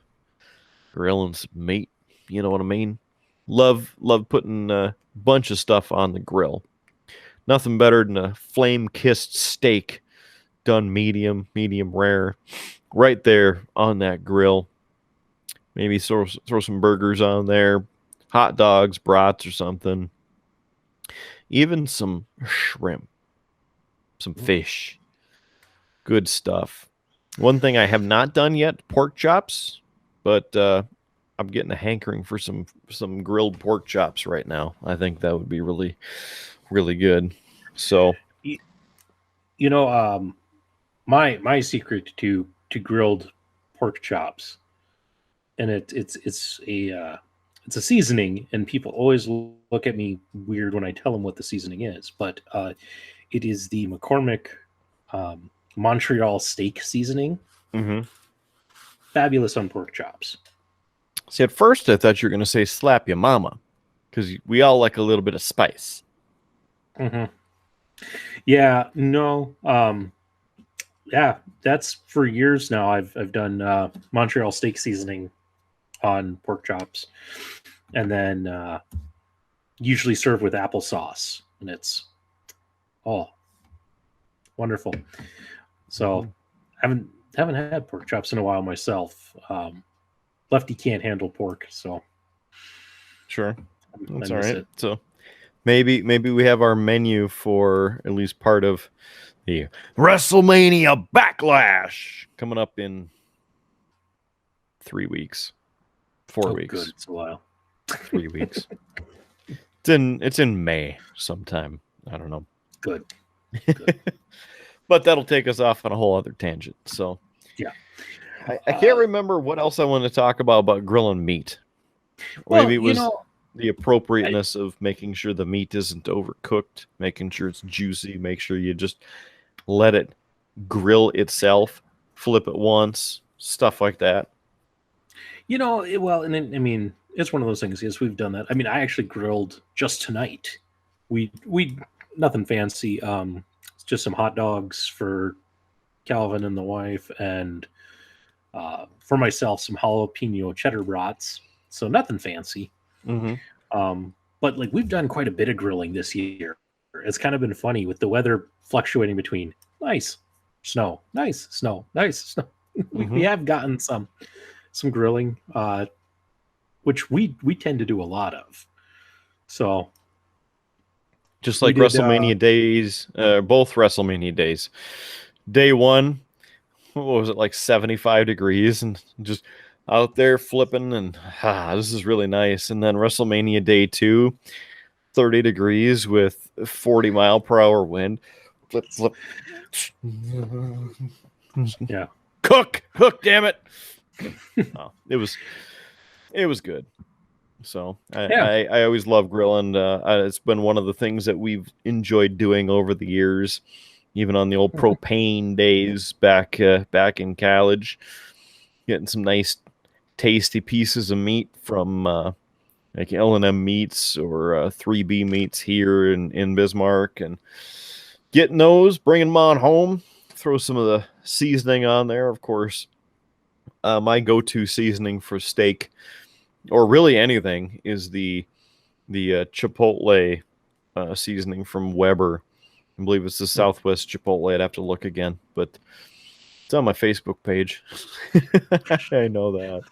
grilling some meat. You know what I mean? Love putting a bunch of stuff on the grill. Nothing better than a flame-kissed steak done medium rare, right there on that grill. Maybe throw some burgers on there, hot dogs, brats or something. Even some shrimp, some fish. Good stuff. One thing I have not done yet, pork chops, but I'm getting a hankering for some grilled pork chops right now. I think that would be really, really good. So, my secret to grilled pork chops, and it's a seasoning, and people always look at me weird when I tell them what the seasoning is, but it is the McCormick Montreal steak seasoning. Mm-hmm. Fabulous on pork chops. See, at first I thought you were going to say slap your mama, because we all like a little bit of spice. Mm-hmm. Yeah, no. Yeah, that's for years now. I've done Montreal steak seasoning on pork chops, and then usually served with applesauce, and it's wonderful. So haven't had pork chops in a while myself. Lefty can't handle pork, so sure, that's all right. So maybe we have our menu for at least part of the WrestleMania Backlash coming up in 3 weeks, 4 weeks. Good, it's a while. 3 weeks. It's in May sometime. I don't know. Good. But that'll take us off on a whole other tangent. So yeah. I can't remember what else I wanted to talk about grilling meat. Maybe it was the appropriateness of making sure the meat isn't overcooked, making sure it's juicy, make sure you just let it grill itself, flip it once, stuff like that. It's one of those things. Yes, we've done that. I mean, I actually grilled just tonight. We nothing fancy. It's just some hot dogs for Calvin and the wife, and for myself, some jalapeno cheddar brats. So nothing fancy. Mm-hmm. But we've done quite a bit of grilling this year. It's kind of been funny with the weather fluctuating between nice snow, nice snow, nice snow. Mm-hmm. We have gotten some grilling, which we tend to do a lot of. So just like WrestleMania days, both WrestleMania days. Day one, what was it, like 75 degrees, and just out there flipping, and this is really nice. And then WrestleMania day 2, 30 degrees with 40 mile per hour wind. Flip. Yeah. Cook, damn it. It was good. So I always love grilling. It's been one of the things that we've enjoyed doing over the years. even on the old propane days back in college, getting some nice tasty pieces of meat from like L&M Meats or 3B Meats here in Bismarck, and getting those, bringing them on home, throw some of the seasoning on there, of course. My go-to seasoning for steak, or really anything, is the Chipotle seasoning from Weber. I believe it's the Southwest Chipotle. I'd have to look again, but it's on my Facebook page. I know that.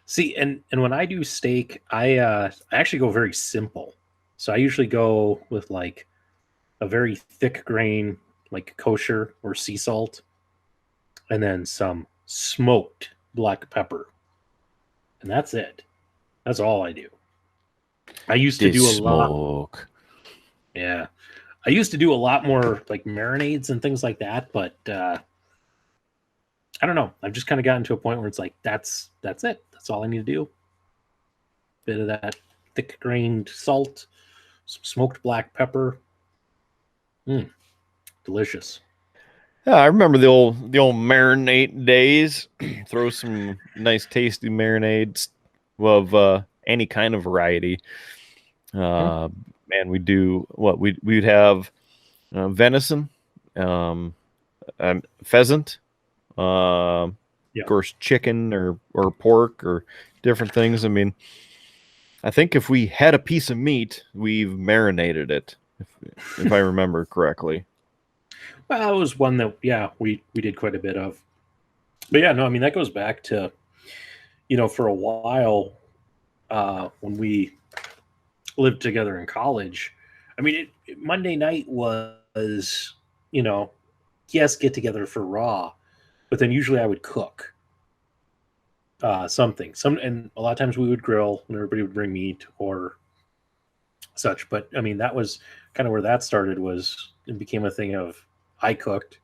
See, and when I do steak, I actually go very simple. So I usually go with like a very thick grain, like kosher or sea salt, and then some smoked black pepper. And that's it. That's all I do. I used to do a lot. Yeah. I used to do a lot more like marinades and things like that, but I don't know. I've just kind of gotten to a point where it's like that's it. That's all I need to do. Bit of that thick grained salt, some smoked black pepper. Delicious. Yeah, I remember the old marinade days. Throw some nice tasty marinades of any kind of variety. Man, we'd have venison, pheasant, of course, chicken or pork or different things. I mean, I think if we had a piece of meat, we've marinated it, if I remember correctly. Well, it was one that, we did quite a bit of. But yeah, no, I mean, that goes back to, for a while when we lived together in college. I mean, Monday night was, yes, get together for raw, but then usually I would cook something. And a lot of times we would grill and everybody would bring meat or such. But I mean, that was kind of where that started. It became a thing of I cooked,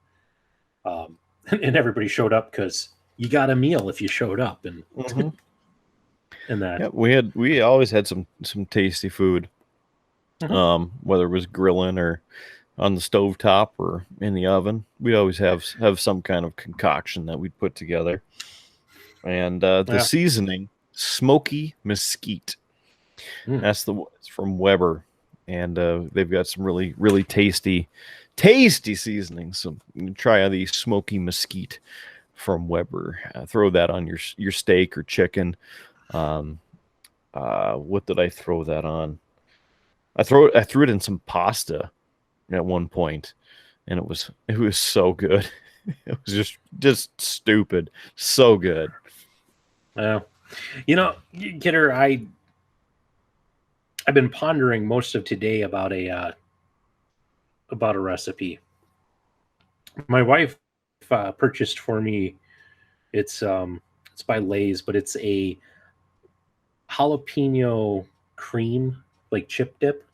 and everybody showed up because you got a meal if you showed up, and and that. Yeah, we always had some tasty food, whether it was grilling or on the stovetop or in the oven. We always have some kind of concoction that we'd put together. And the seasoning, smoky mesquite. That's it's from Weber, and they've got some really, really tasty seasonings. So try the smoky mesquite from Weber. Throw that on your steak or chicken. What did I throw that on? I threw it in some pasta at one point, and it was so good. It was just stupid, so good. Kidder, I've been pondering most of today about a recipe. My wife purchased for me. It's by Lay's, but it's a jalapeno cream, like chip dip.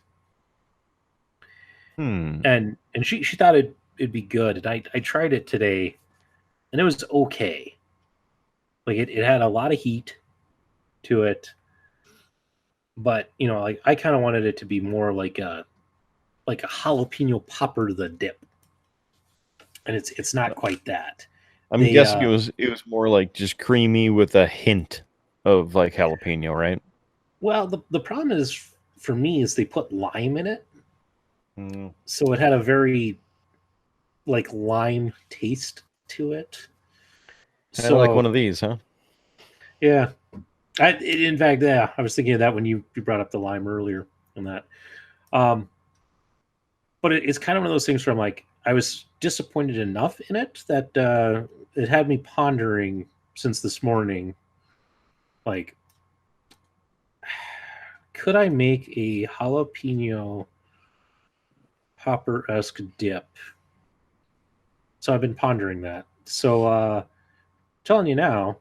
And she thought it'd be good, and I tried it today, and it was okay. Like it had a lot of heat to it, but like I kind of wanted it to be more like a jalapeno popper the dip, and it's not quite that. I'm guessing it was more like just creamy with a hint of like jalapeno, right? Well, the problem is for me is they put lime in it, so it had a very like lime taste to it. Kind of like one of these, huh? Yeah. In fact, I was thinking of that when you brought up the lime earlier on that. But it's kind of one of those things where I'm like, I was disappointed enough in it that it had me pondering since this morning, like, could I make a jalapeno popper-esque dip? So I've been pondering that. So telling you now,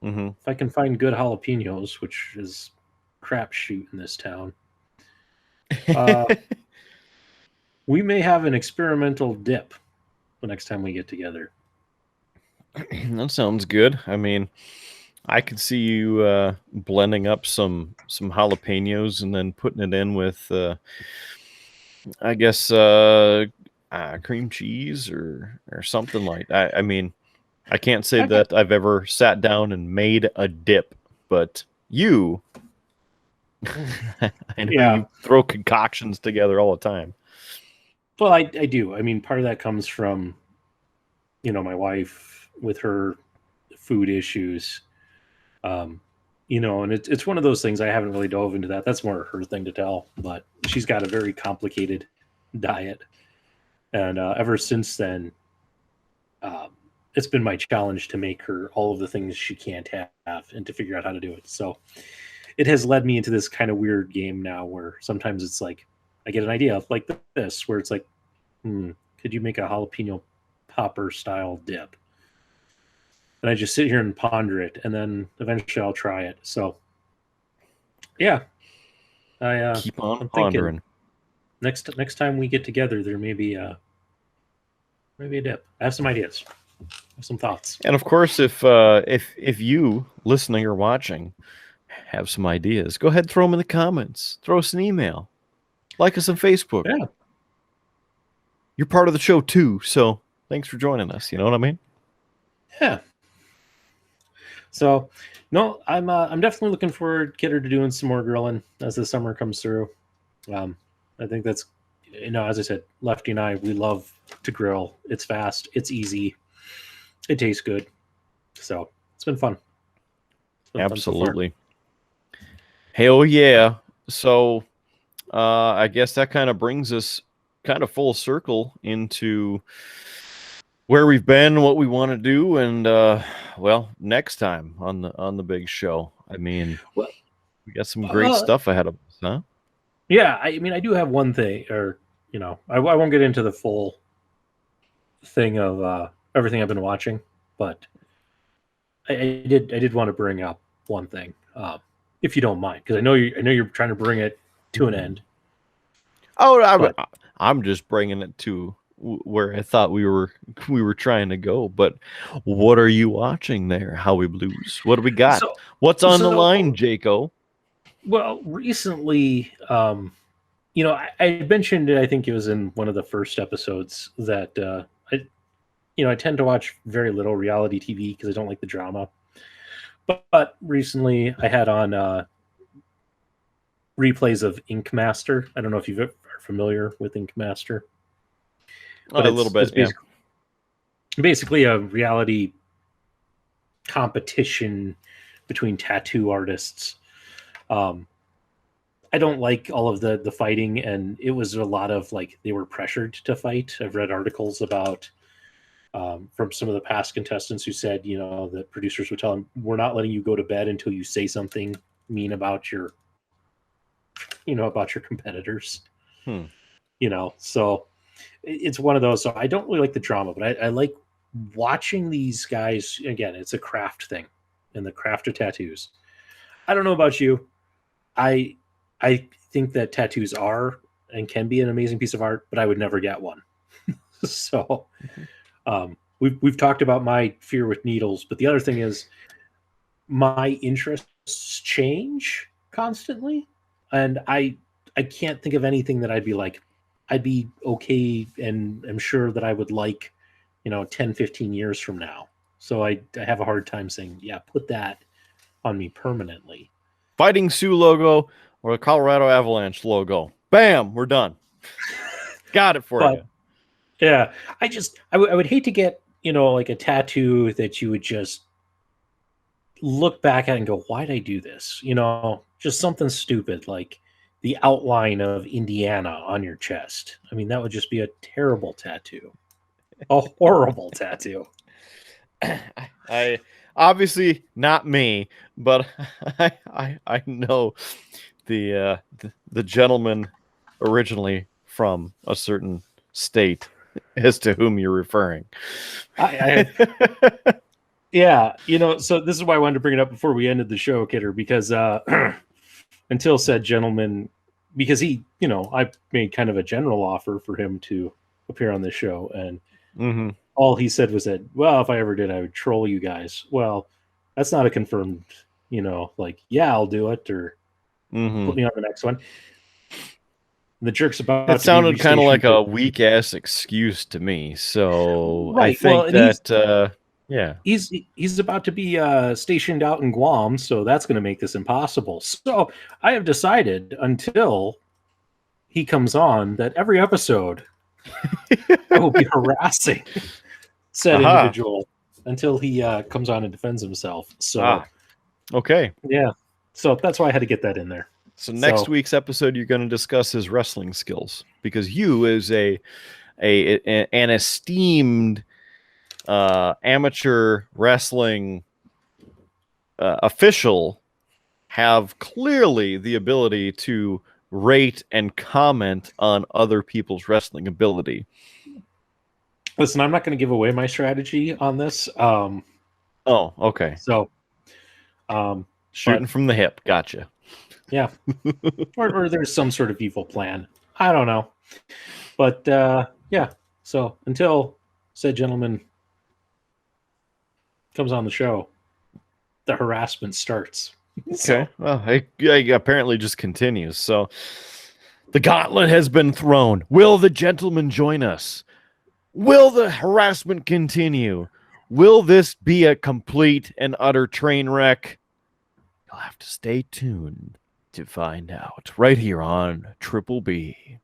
if I can find good jalapenos, which is crapshoot in this town, we may have an experimental dip the next time we get together. That sounds good. I mean, I could see you blending up some jalapenos and then putting it in with, I guess, cream cheese or something like that. I mean, I can't say Okay. that I've ever sat down and made a dip, but you, I know Yeah. you throw concoctions together all the time. Well, I do. I mean, part of that comes from, my wife with her food issues. And it's one of those things I haven't really dove into that. That's more her thing to tell, but she's got a very complicated diet. And ever since then, it's been my challenge to make her all of the things she can't have and to figure out how to do it. So it has led me into this kind of weird game now where sometimes it's like I get an idea like this, where it's like, could you make a jalapeno popper style dip? And I just sit here and ponder it, and then eventually I'll try it. So, yeah, Keep on I'm pondering. thinking next time we get together, there may be a dip. I have some ideas, I have some thoughts. And of course, if you listening or watching have some ideas, go ahead and throw them in the comments. Throw us an email. Like us on Facebook. Yeah, You're part of the show too, so thanks for joining us. You know what I mean? yeah. So, no, I'm definitely looking forward, Kidder, to doing some more grilling as the summer comes through. I think that's, as I said, Lefty and I, we love to grill. It's fast, it's easy, it tastes good. So it's been fun. Absolutely. Hell yeah. So I guess that kind of brings us kind of full circle into where we've been, what we want to do, and well, next time on the big show. I mean, we got some great stuff ahead of us, huh? Yeah, I mean, I do have one thing, or I won't get into the full thing of everything I've been watching, but I did want to bring up one thing, if you don't mind, because I know you're trying to bring it to an end. Oh, I'm just bringing it to where I thought we were trying to go. But what are you watching there, Howie Blues? What do we got? What's on the line, Jaco? Well, recently, I mentioned it. I think it was in one of the first episodes that I tend to watch very little reality TV because I don't like the drama. But recently, I had on replays of Ink Master. I don't know if you are familiar with Ink Master. But a little bit, it's basically a reality competition between tattoo artists. I don't like all of the fighting, and it was a lot of like they were pressured to fight. I've read articles about from some of the past contestants who said, that producers would tell them, "We're not letting you go to bed until you say something mean about your competitors." So it's one of those. So I don't really like the drama, but I like watching these guys. Again, it's a craft thing, and the craft of tattoos. I don't know about you. I think that tattoos are and can be an amazing piece of art, but I would never get one. So we've talked about my fear with needles, but the other thing is my interests change constantly, and I can't think of anything that I'd be okay and I'm sure that I would like 10 15 years from now. So I have a hard time saying, yeah, put that on me permanently. Fighting Sioux logo or the Colorado Avalanche logo. Bam, we're done. Got it for you. Yeah, I would hate to get like a tattoo that you would just look back at and go, why'd I do this? Just something stupid like the outline of Indiana on your chest. I mean, that would just be a terrible tattoo. A horrible tattoo. I obviously not me, but I know the gentleman originally from a certain state as to whom you're referring. Yeah, so this is why I wanted to bring it up before we ended the show, Kidder, because until said gentleman, because he, I made kind of a general offer for him to appear on this show, and all he said was that, well, if I ever did, I would troll you guys. Well, that's not a confirmed, like, yeah, I'll do it, or put me on the next one. The jerk's about. It sounded kind of like a weak ass excuse to me. So right. I think yeah, he's about to be stationed out in Guam, so that's going to make this impossible. So I have decided until he comes on that every episode I will be harassing said individual until he comes on and defends himself. So okay, yeah. So that's why I had to get that in there. So next week's episode, you're going to discuss his wrestling skills because you, as an esteemed amateur wrestling official, have clearly the ability to rate and comment on other people's wrestling ability. Listen, I'm not going to give away my strategy on this. Oh, okay. So, shooting from the hip. Gotcha. Yeah. or there's some sort of evil plan. I don't know. But, yeah. So until said gentleman comes on the show, the harassment starts. Okay. Well, it apparently just continues. So the gauntlet has been thrown. Will the gentleman join us? Will the harassment continue? Will this be a complete and utter train wreck? You'll have to stay tuned to find out right here on Triple B.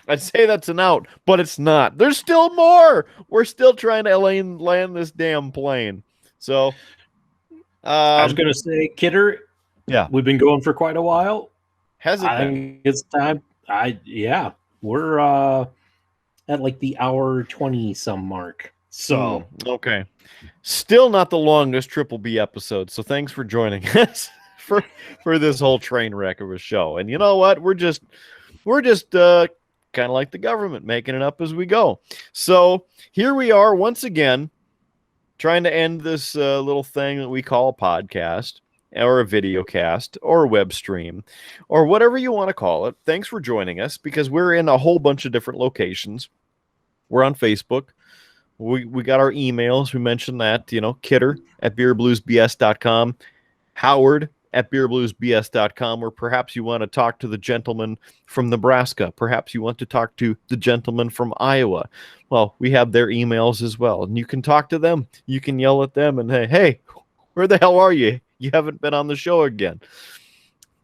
I'd say that's an out, but it's not. There's still more. We're still trying to land this damn plane. So I was going to say, Kidder, yeah, we've been going for quite a while. Has it I been? think it's time. We're at like the hour 20 some mark. So okay. Still not the longest Triple B episode, so thanks for joining us for this whole train wreck of a show. And you know what? We're just kind of like the government, making it up as we go. So here we are once again, trying to end this little thing that we call a podcast or a video cast or a web stream or whatever you want to call it. Thanks for joining us because we're in a whole bunch of different locations. We're on Facebook. We got our emails. We mentioned that, Kidder at beerbluesbs.com, Howard at beerbluesbs.com, or perhaps you want to talk to the gentleman from Nebraska. Perhaps you want to talk to the gentleman from Iowa. Well, we have their emails as well, and you can talk to them. You can yell at them and say, hey, where the hell are you? You haven't been on the show again.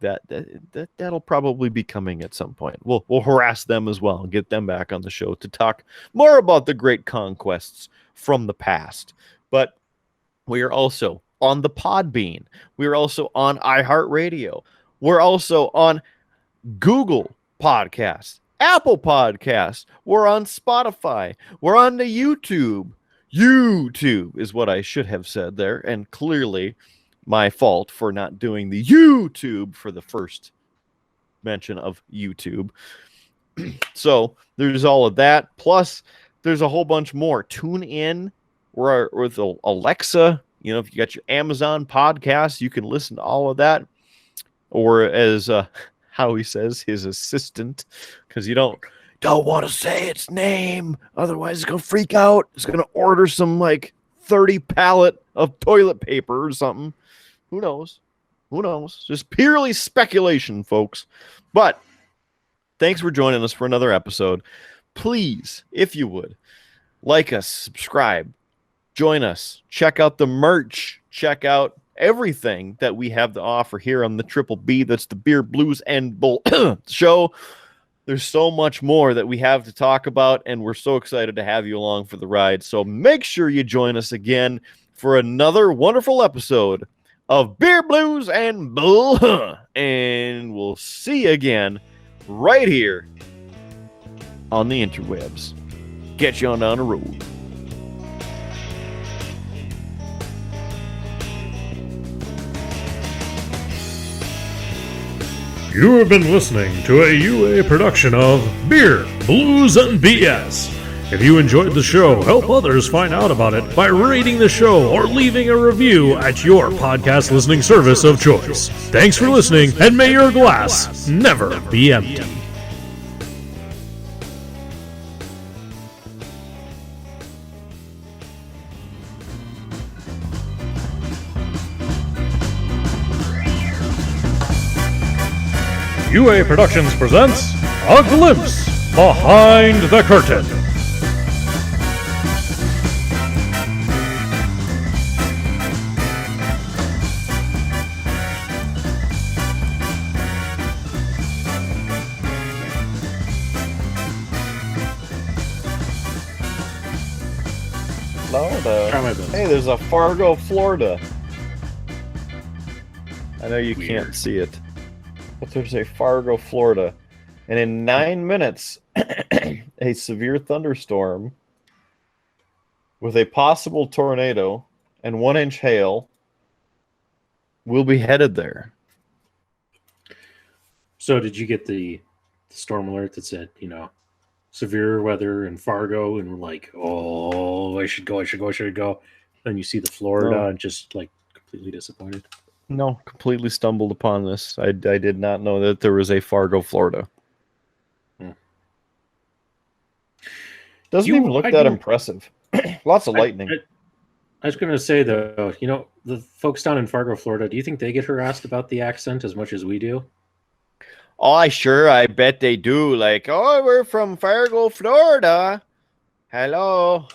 That'll probably be coming at some point. We'll harass them as well and get them back on the show to talk more about the great conquests from the past. But we are also on the Podbean. We are also on iHeartRadio. We're also on Google Podcasts, Apple Podcasts. We're on Spotify. We're on the YouTube. YouTube is what I should have said there, and clearly my fault for not doing the YouTube for the first mention of YouTube. So there's all of that. Plus, there's a whole bunch more. Tune in with Alexa. If you got your Amazon podcast, you can listen to all of that. Or as Howie says, his assistant, because you don't want to say its name. Otherwise, it's going to freak out. It's going to order some 30 pallet of toilet paper or something. Who knows? Just purely speculation, folks. But thanks for joining us for another episode. Please, if you would, like us, subscribe, join us, check out the merch, check out everything that we have to offer here on the Triple B. That's the Beer, Blues, and Bull show. There's so much more that we have to talk about, and we're so excited to have you along for the ride. So make sure you join us again for another wonderful episode of Beer, Blues, and Bull. And we'll see you again right here on the interwebs. Get you on down the road. You have been listening to a UA production of Beer, Blues, and BS. If you enjoyed the show, help others find out about it by rating the show or leaving a review at your podcast listening service of choice. Thanks for listening, and may your glass never be empty. UA Productions presents A Glimpse Behind the Curtain. Florida. Try my best. Hey, there's a Fargo, Florida. I know you Weird. can't see it, but there's a Fargo, Florida. And in 9 minutes, a severe thunderstorm with a possible tornado and 1-inch hail will be headed there. So did you get the storm alert that said, severe weather in Fargo, and we're like, oh, I should go. Then you see the Florida No. and just like completely disappointed. No, completely stumbled upon this. I did not know that there was a Fargo, Florida. Doesn't even look that impressive. Lots of lightning. I was going to say, though, the folks down in Fargo, Florida, do you think they get harassed about the accent as much as we do? Oh, I bet they do. Like, oh, we're from Fargo, Florida. Hello.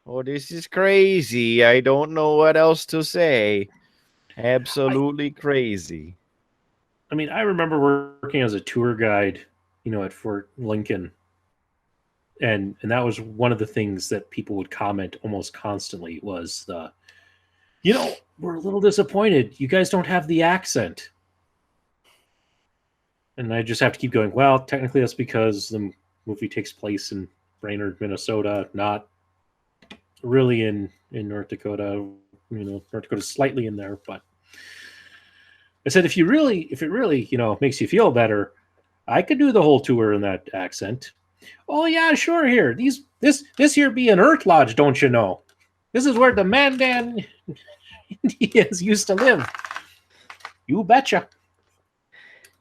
Oh, this is crazy. I don't know what else to say. Absolutely crazy. I mean, I remember working as a tour guide, at Fort Lincoln. And that was one of the things that people would comment almost constantly was we're a little disappointed. You guys don't have the accent. And I just have to keep going, well, technically that's because the movie takes place in Brainerd, Minnesota, not really in North Dakota. North Dakota's slightly in there, but I said, if it really, makes you feel better, I could do the whole tour in that accent. Oh yeah, sure. Here, this here be an Earth Lodge, don't you know? This is where the Mandan Indians used to live. You betcha.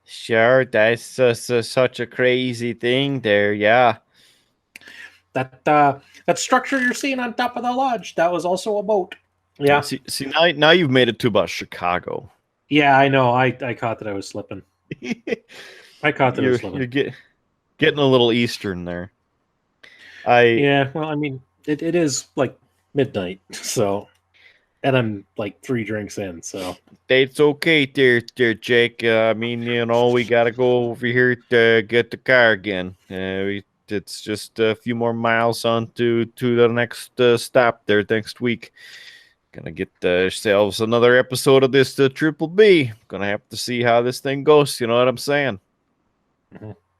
Sure, that's such a crazy thing there, yeah. That structure you're seeing on top of the lodge, that was also a boat. Yeah. See now you've made it too about Chicago. Yeah, I know. I caught that I was slipping. You're getting a little Eastern there. Yeah, well, I mean, it is like midnight, so, and I'm like 3 drinks in, so. It's okay there, Jake. I mean, we got to go over here to get the car again. It's just a few more miles on to the next stop there next week. Gonna get ourselves another episode of this Triple B. Gonna have to see how this thing goes. You know what I'm saying? Mm-hmm.